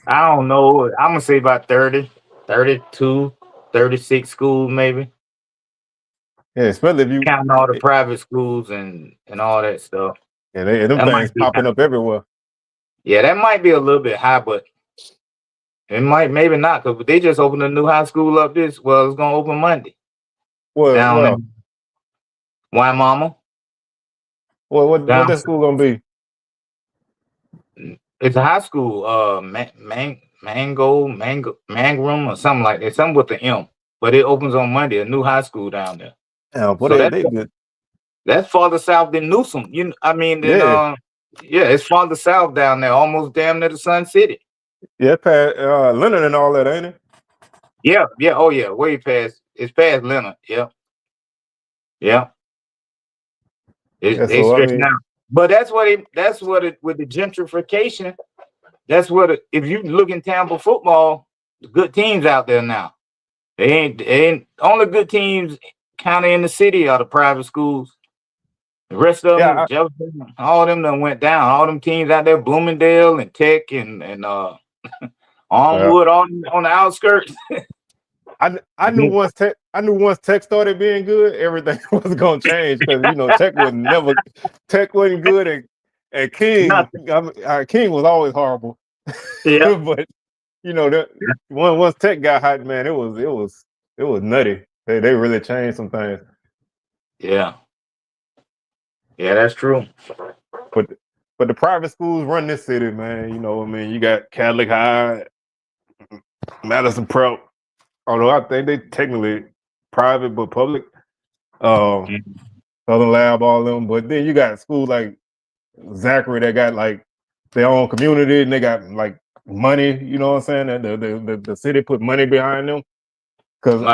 I don't know. I'm gonna say about 30, 32, 36 schools, maybe. Yeah, especially if you counting all the private schools and all that stuff. Yeah, them things popping up everywhere. Yeah, that might be a little bit high, but it might maybe not, because they just opened a new high school up it's gonna open Monday. Down in Waiamama. What that school gonna be? It's a high school, Mangrum or something like that, something with the M. But it opens on Monday, a new high school down there. Yeah, so they good. That's farther south than Newsom. It's farther south down there, almost damn near the Sun City. Yeah, past Leonard and all that, ain't it? Yeah. Oh yeah, way past. It's past Leonard. Yeah. They stretching out. But that's what it with the gentrification. That's what if you look in Tampa football, the good teams out there now. They ain't only good teams kind of in the city are the private schools. The rest of them, Jefferson, all of them done went down. All them teams out there, Bloomingdale and Tech and Armwood on the outskirts. I knew once Tech started being good, everything was gonna change because Tech wasn't good and King. King was always horrible. Yeah, but once Tech got hot, man, it was nutty. They really changed some things. Yeah, that's true. But the private schools run this city, man. You got Catholic High, Madison Prep. Although I think they technically private but public, Southern Lab, all of them. But then you got schools like Zachary that got like their own community and they got like money. You know what I'm saying? And the city put money behind them. Cause did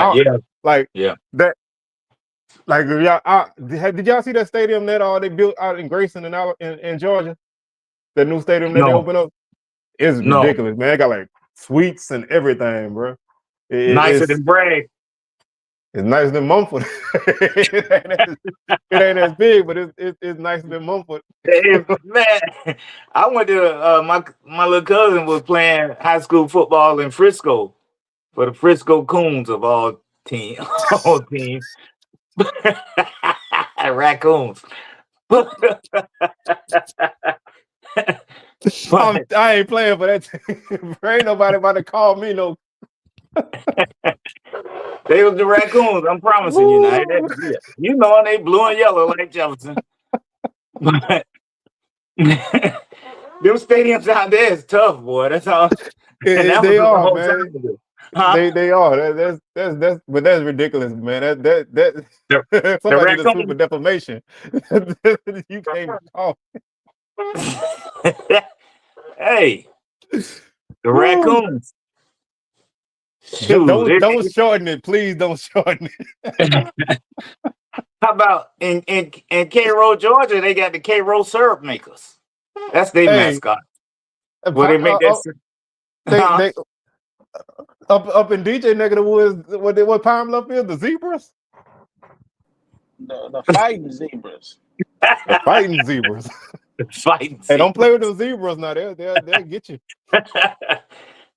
y'all see that stadium that they built out in Grayson and out in Georgia? The new stadium that they opened up? It's ridiculous, man. They got like suites and everything, bro. Nicer than Bragg. It's nicer than Mumford. it ain't as big, but it's nicer than Mumford. Man, I went to my little cousin was playing high school football in Frisco for the Frisco Coons of all teams. Raccoons. I ain't playing for that team. Ain't nobody about to call me no. They was the Raccoons. I'm promising you now. They blue and yellow like Jefferson. But them stadiums out there is tough, boy. That's all. They are, man. They are. But that's ridiculous, man. That somebody did a super defamation. You can't talk. Hey, the Raccoons. Don't shorten it, please. Don't shorten it. How about in Cairo, Georgia? They got the Cairo syrup makers. That's their mascot. Where they make that. Up in DJ neck of the woods, what Pine Bluff is? The zebras. The fighting zebras. The fighting zebras. Hey, don't play with those zebras now. They'll get you.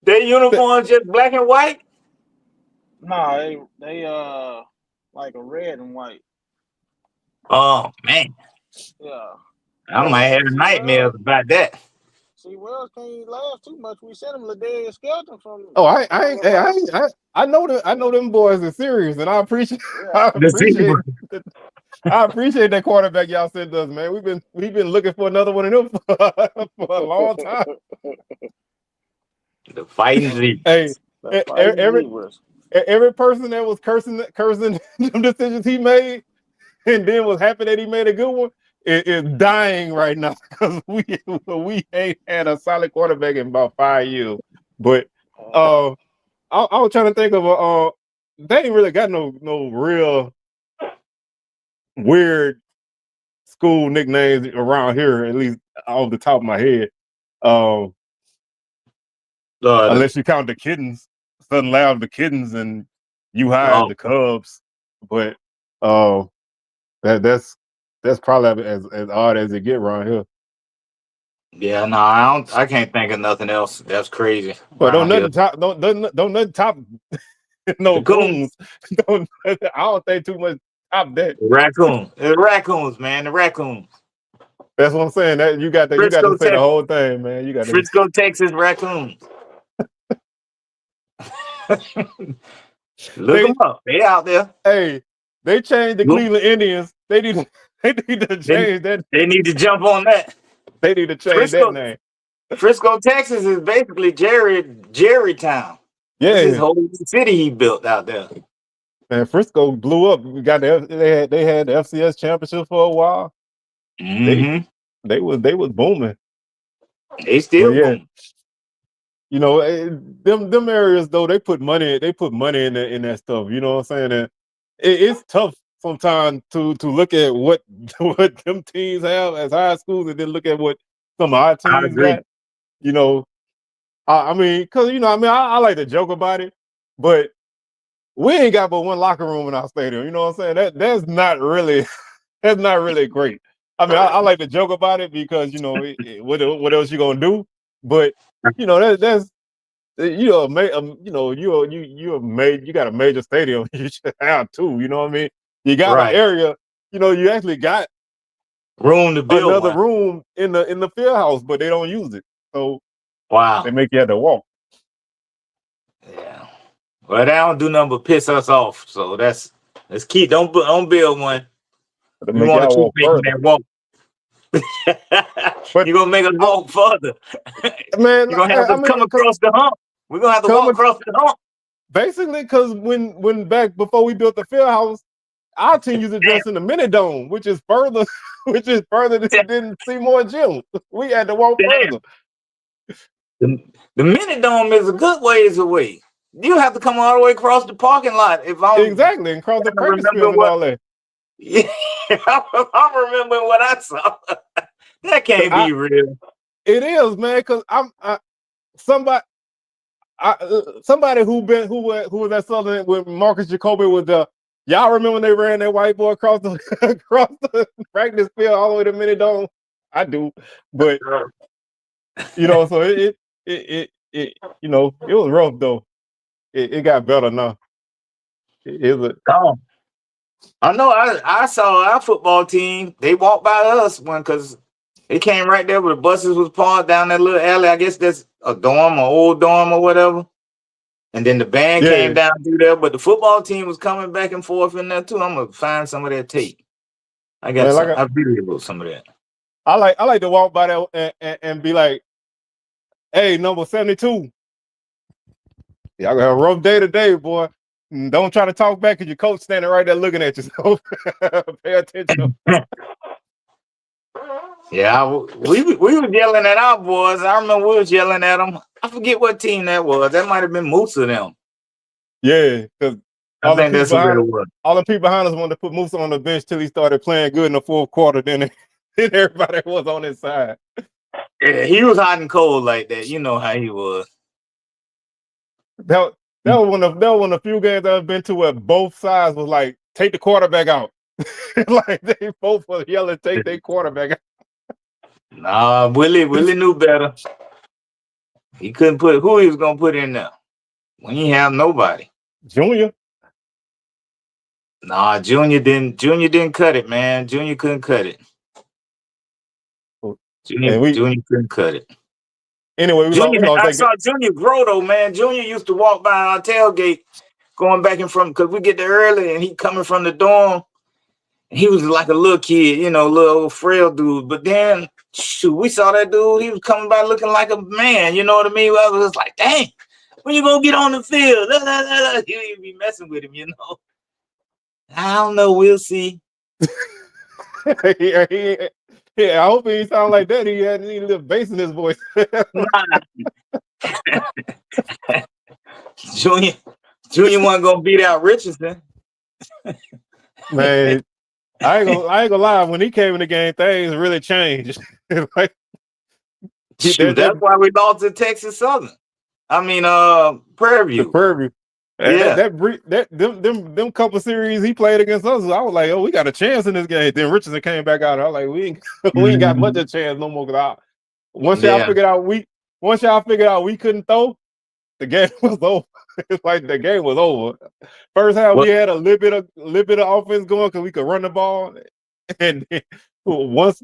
Their uniforms just black and white? No, they like a red and white. Oh man. Yeah. I might have nightmares about that. See, Wells can't laugh too much. We sent him Ladarius Skelton from. Oh, I know them boys are serious, and I appreciate Yeah. I appreciate that quarterback y'all sent us, man. We've been looking for another one of them for a long time. The fighting Z. Hey, every Zebras. every person that was cursing them decisions he made, and then was happy that he made a good one, is dying right now because we ain't had a solid quarterback in about 5 years. But I was trying to think of they ain't really got no real weird school nicknames around here, at least off the top of my head. Unless you count the Kittens, Southern Loud, the Kittens, and you hired the Cubs. But that's probably as odd as it get around here. Yeah, no, I can't think of nothing else. That's crazy. But don't nothing top no goons. I don't think too much top that. The raccoons, man. The raccoons. That's what I'm saying. That you got to say the whole thing, man. You got Frisco, Texas raccoons. Look them up. They out there. Hey, they changed the Cleveland Indians. They need to change that. They need to jump on that. They need to change that name. Frisco, Texas is basically Jerry Town. Yeah, this is whole city he built out there. Man, Frisco blew up. We got they had the FCS championship for a while. Mm-hmm. They was booming. They still booming. You know, them areas though, they put money in that stuff. You know what I'm saying? And it's tough sometimes to look at what them teams have as high schools and then look at what some of our teams got. You know, I mean, because I like to joke about it, but we ain't got but one locker room in our stadium. You know what I'm saying? That's not really great. I mean, I like to joke about it because what else you gonna do? But you got a major stadium. You should have two. You know what I mean? You got an area. You actually got room to build another room in the field house, but they don't use it. So they make you have to walk. Yeah. Well, they don't do nothing but piss us off. So let's keep don't build one. We want to keep making that walk. You're gonna make us walk further. Man, you're gonna have to come across the hump. We're gonna have to walk across the hump. Basically, because when back before we built the field house, our team used to dress in the mini dome, which is further than Seymour Gym. We had to walk further. The mini dome is a good ways away. You have to come all the way across the parking lot. And cross the practice field and all that. Yeah, I'm remembering what I saw. That can't be real. It is, man, because somebody who was at Southern with Marcus Jacoby was y'all remember when they ran that white boy across the practice field all the way to mini dome? I do, but so it was rough though. It got better now. I know. I saw our football team. They walked by us because they came right there where the buses was parked down that little alley. I guess that's a dorm, or old dorm, or whatever. And then the band came down through there, but the football team was coming back and forth in there too. I'm gonna find some of that tape. I got I videoed some of that. I like to walk by there and be like, "Hey, number 72, y'all got a rough day today, boy. Don't try to talk back because your coach standing right there looking at you. So pay attention." Yeah, we were yelling at our boys. I remember we was yelling at them. I forget what team that was. That might have been Moose of them. Yeah, because I think that's what it was. All the people behind us wanted to put Moose on the bench till he started playing good in the fourth quarter. Then everybody was on his side. Yeah, he was hot and cold like that. You know how he was. That was one of the few games I've been to where both sides was like, take the quarterback out. Like they both were yelling, take their quarterback out. Nah, Willie knew better. He couldn't put who he was gonna put in there. We ain't have nobody. Junior. Nah, Junior didn't cut it, man. Junior couldn't cut it. And we Junior couldn't cut it. anyway, we lost I that game. saw Junior grow though, man. Junior used to walk by our tailgate, going back and from because we get there early, and he coming from the dorm. He was like a little kid, little old frail dude. But then, shoot, we saw that dude. He was coming by looking like a man. You know what I mean? I was like, dang, when you gonna get on the field? He'd be messing with him, I don't know. We'll see. Yeah, I hope he didn't sound like that. He had a little bass in his voice. Junior wasn't gonna beat out Richardson. Man, I ain't gonna lie. When he came in the game, things really changed. Like, Shoot, that's why we lost to Texas Southern. I mean, Prairie View. Prairie View. Yeah. Them couple series he played against us, I was like, oh, we got a chance in this game. Then Richardson came back out. I was like, we ain't got much of a chance no more. Once y'all figured out we couldn't throw, the game was over. It's like the game was over. First half we had a little bit of offense going because we could run the ball, and then once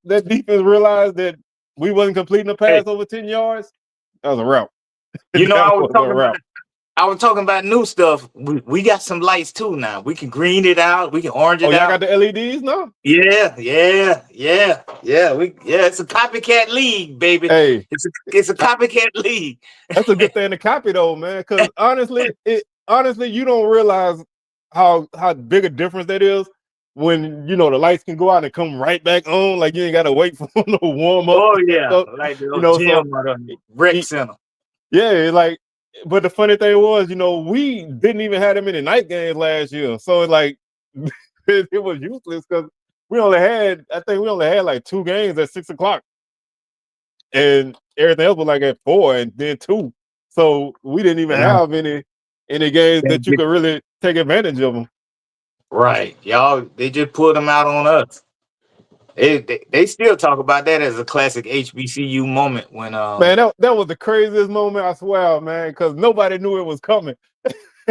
that defense realized that we wasn't completing a pass over 10 yards, that was a wrap. I was talking about new stuff. We got some lights too now. We can green it out. We can orange it out. Oh, y'all got the LEDs now? Yeah. It's a copycat league, baby. Hey, it's a copycat league. That's a good thing to copy though, man. Because honestly, you don't realize how big a difference that is when the lights can go out and come right back on. Like you ain't gotta wait for them to warm up. Oh yeah, like the rec center. Yeah, like. But the funny thing was, we didn't even have that many night games last year. So like it was useless because we only had like 2 games at 6 o'clock. And everything else was like at 4 and then 2. So we didn't even have any games that you could really take advantage of them. Right. Y'all, they just pulled them out on us. They still talk about that as a classic HBCU moment when man, that was the craziest moment, I swear, man, because nobody knew it was coming.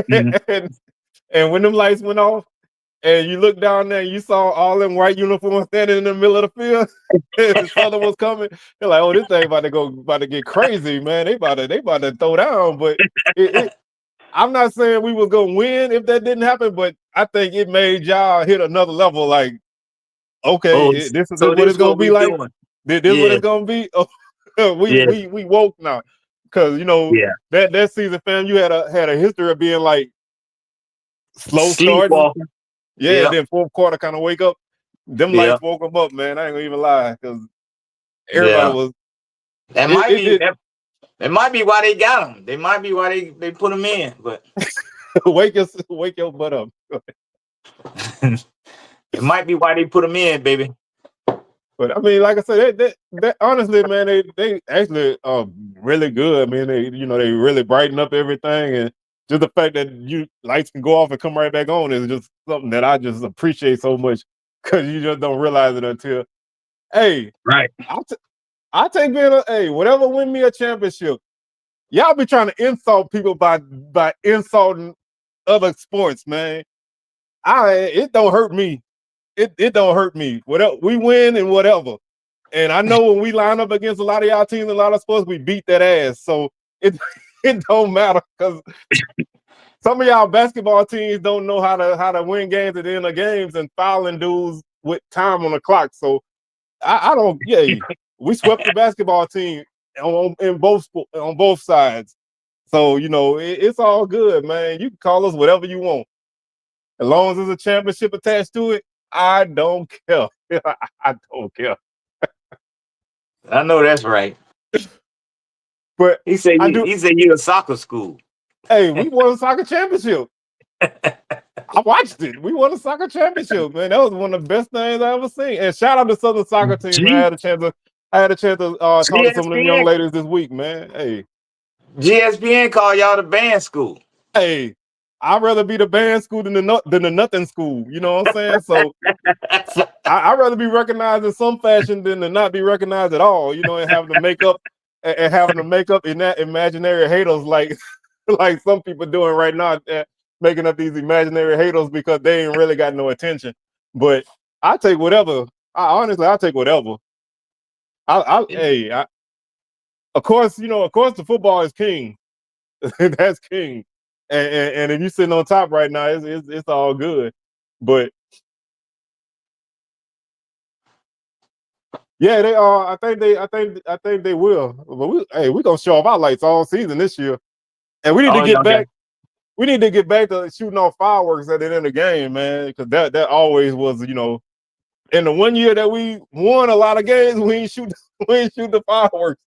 and when them lights went off and you look down there and you saw all them white uniforms standing in the middle of the field, the Southern was coming, they're like, oh, this thing about to get crazy, man. They about to throw down. But I'm not saying we was gonna win if that didn't happen, but I think it made y'all hit another level. Like, okay, this is what it's gonna be like. This is what it's gonna be. Oh, we woke now, because that season, FAMU had a history of being like slow starting. Yeah, then fourth quarter kind of wake up. Them lights woke them up, man. I ain't gonna even lie, because everybody was. That might be why they got them. They might be why they put them in, but wake your butt up. It might be why they put them in, baby. But I mean, like I said, that honestly, man, they actually are really good. I mean, they really brighten up everything, and just the fact that lights can go off and come right back on is just something that I just appreciate so much, because you just don't realize it until, hey, right. I take being whatever win me a championship. Y'all be trying to insult people by insulting other sports, man. It don't hurt me. It don't hurt me. Whatever we win and whatever. And I know when we line up against a lot of y'all teams and a lot of sports, we beat that ass. So it don't matter, because some of y'all basketball teams don't know how to win games at the end of games and fouling dudes with time on the clock. So I don't. Yeah, we swept the basketball team on both sides. So it's all good, man. You can call us whatever you want, as long as there's a championship attached to it. I don't care. I don't care. I know that's right. But he said you're a soccer school. Hey, we won a soccer championship. I watched it. We won a soccer championship, man. That was one of the best things I ever seen. And shout out to Southern soccer team. Man. I had a chance to talk to some of them young ladies this week, man. Hey, GSPN called y'all the band school. Hey, I'd rather be the band school than the nothing school. You know what I'm saying? So I'd rather be recognized in some fashion than to not be recognized at all. And having to make up in that imaginary haters like some people doing right now, making up these imaginary haters because they ain't really got no attention. But I take whatever. I'll take whatever. Of course, the football is king. That's king. And if you're sitting on top right now, it's all good. But yeah, they are. I think they will. But we gonna show off our lights all season this year, and we need to get back. We need to get back to shooting off fireworks at the end of the game, man. Because that always was, in the 1 year that we won a lot of games, we ain't shoot the fireworks.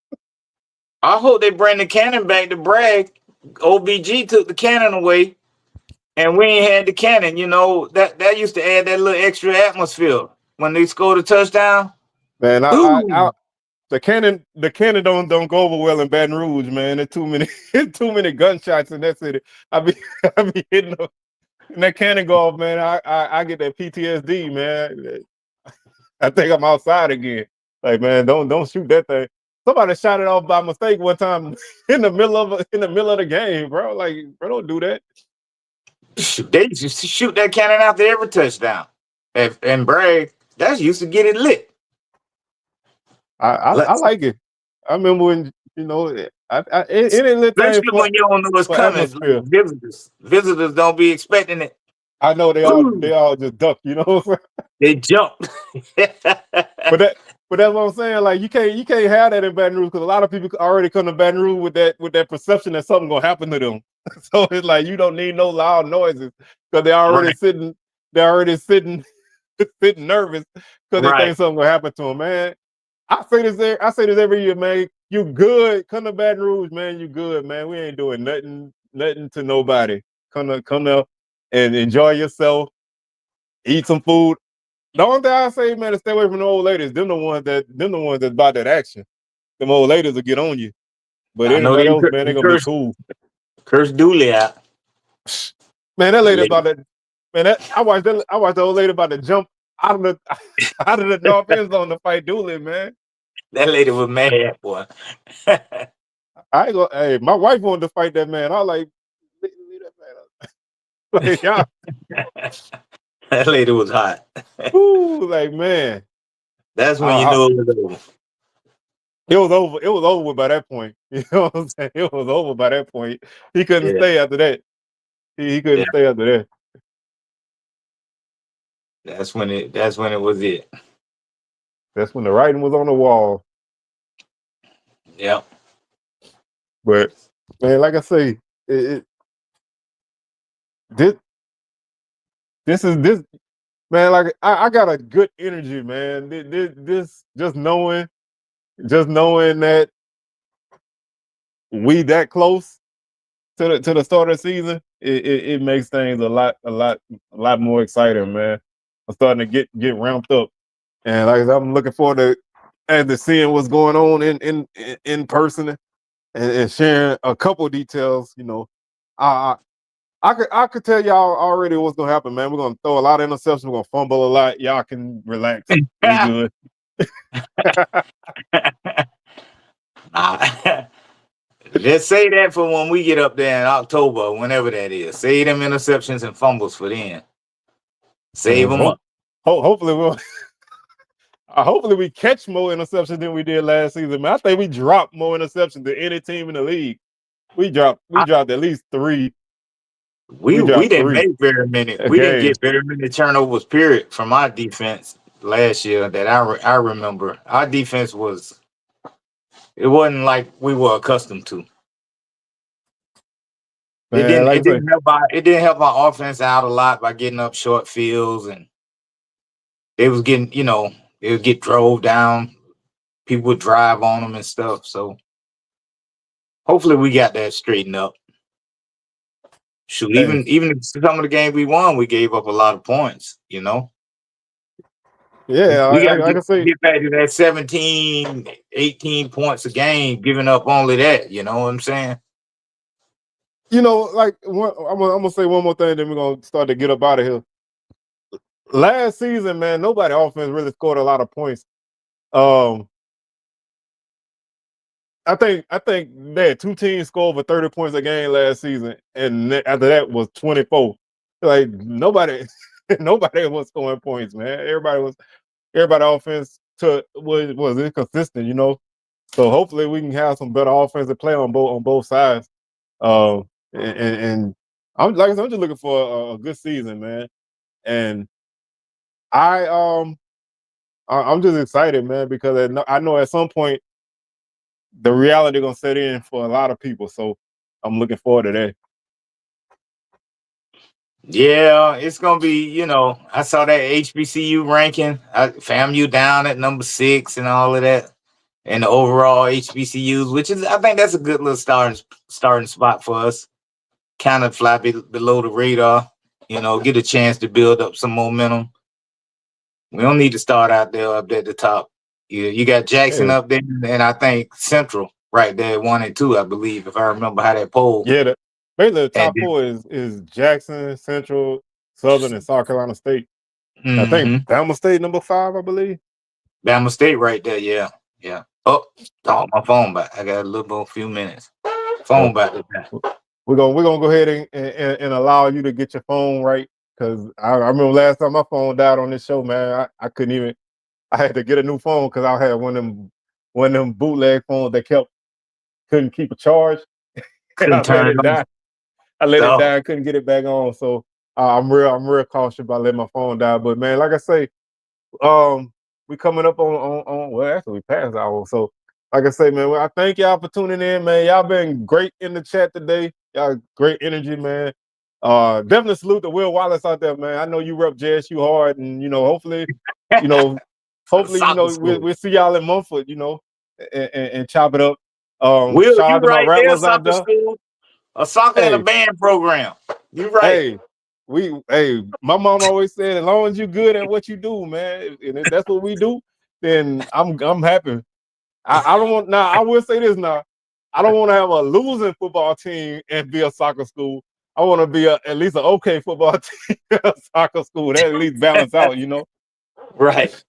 I hope they bring the cannon back to brag. OBG took the cannon away, and we ain't had the cannon. That used to add that little extra atmosphere when they scored a touchdown. Man, the cannon don't go over well in Baton Rouge, man. There's too many gunshots in that city. I be hitting them. And that cannon go off, man. I get that PTSD, man. I think I'm outside again. Like, man, don't shoot that thing. Somebody shot it off by mistake one time in the middle of the game, bro. Like, bro, don't do that. They used to shoot that cannon after every touchdown, and brag. That used to get it lit. I like it. I remember when it especially when you don't know what's coming. Visitors don't be expecting it. I know they all just duck. They jump. But that's what I'm saying. Like, you can't have that in Baton Rouge, because a lot of people already come to Baton Rouge with that perception that something gonna happen to them. So it's like, you don't need no loud noises, because they're already sitting sitting nervous because they think something gonna happen to them, man. I say this every year, man. You good? Come to Baton Rouge, man. You good, man. We ain't doing nothing to nobody. Come there and enjoy yourself. Eat some food. The only thing I say, man, is stay away from the old ladies. Them the ones that's about that action. Them old ladies will get on you. But anybody else, man, they gonna be cool. Curse Dooley out. Man, that lady about that. Man, I watched the old lady about to jump out of the north end zone to fight Dooley, man. That lady was mad, boy. I ain't gonna. Hey, my wife wanted to fight that man. I was like, leave that man up. Like, y'all. That lady was hot. Ooh, like, man. That's when you know it was over. It was over. It was over by that point. You know what I'm saying? It was over by that point. He couldn't stay after that. He couldn't stay after that. That's when it was it. That's when the writing was on the wall. Yeah. But man, like I say, this man, like I got a good energy, man. This just knowing that we that close to the start of the season, it makes things a lot more exciting, man. I'm starting to get ramped up, and like I said, I'm looking forward to seeing what's going on in person and sharing a couple of details. I could tell y'all already what's gonna happen, man. We're gonna throw a lot of interceptions. We're gonna fumble a lot. Y'all can relax. We good. Just say that for when we get up there in October, whenever that is. Save them interceptions and fumbles for then. Save them up. Hopefully we catch more interceptions than we did last season, man. I think we dropped more interceptions than any team in the league. We dropped at least 3. We didn't make very many. We didn't get very many turnovers, period, from our defense last year that I remember. Our defense it wasn't like we were accustomed to. Man, it didn't help our offense out a lot by getting up short fields, and they was getting, they would get drove down. People would drive on them and stuff. So hopefully we got that straightened up. Shoot, even some of the games we won, we gave up a lot of points, Yeah, we got to get back to that 17, 18 points a game, giving up only that. You know what I'm saying? Like, I'm gonna say one more thing, then we're gonna start to get up out of here. Last season, man, nobody offense really scored a lot of points. I think they had 2 teams score over 30 points a game last season, and after that was 24. Like, nobody was scoring points, man. Everybody offense was inconsistent, you know. So hopefully we can have some better offensive play on both sides. And I'm like I said, I'm just looking for a good season, man. And I'm just excited, man, because I know at some point the reality gonna set in for a lot of people. So I'm looking forward to that. Yeah, it's gonna be, you know, I saw that HBCU ranking, FAMU down at number 6 and all of that, and the overall HBCUs, which is, I think that's a good little starting spot for us. Kind of fly below the radar, you know, get a chance to build up some momentum. We don't need to start out there up at the top. You got Jackson Yeah. up there, and I think Central right there, 1 and 2, I believe, if I remember how that poll. Yeah, basically the top And 4 is Jackson, Central, Southern, and South Carolina State. I think mm-hmm. Bama State number 5, I believe. Bama State right there, yeah. Oh, my phone back. I got a little more few minutes. Phone back. We're gonna go ahead and allow you to get your phone right, because I remember last time my phone died on this show, man. I couldn't even. I had to get a new phone because I had one of them bootleg phones that couldn't keep a charge. And I let it die. I let it die. I couldn't get it back on. So I'm real cautious about letting my phone die. But man, like I say, we coming up on well, actually we passed hour. So like I say, man, I thank y'all for tuning in, man. Y'all been great in the chat today. Y'all great energy, man. Definitely salute to Will Wallace out there, man. I know you rep JSU hard, and you know, hopefully, you know, we'll see y'all in Mumford, you know, and chop it up. Will, Shout you out to my right there, rattlers out soccer there. school, a soccer and a band program. You right. Hey, my mom always said, as long as you're good at what you do, man, and if that's what we do, then I'm happy. I don't want now. I will say this now. I don't want to have a losing football team and be a soccer school. I want to be at least an okay football team, a soccer school. That at least balance out, you know. Right.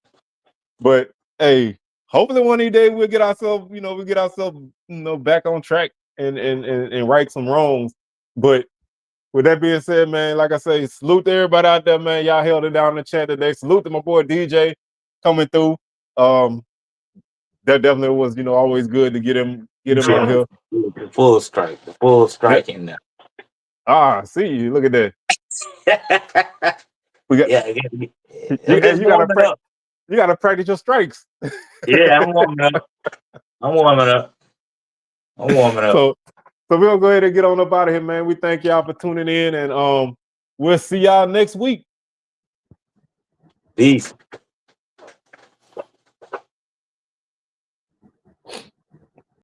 But hey, hopefully one of these days we'll get ourselves, back on track and right some wrongs. But with that being said, man, like I say, salute to everybody out there, man. Y'all held it down in the chat today. Salute to my boy DJ coming through. That definitely was, always good to get him on here. The full strike in there. See you. Look at that. We got. Yeah, You gotta practice your strikes. Yeah, I'm warming up. So we're gonna go ahead and get on up out of here, man. We thank y'all for tuning in, and we'll see y'all next week. Peace.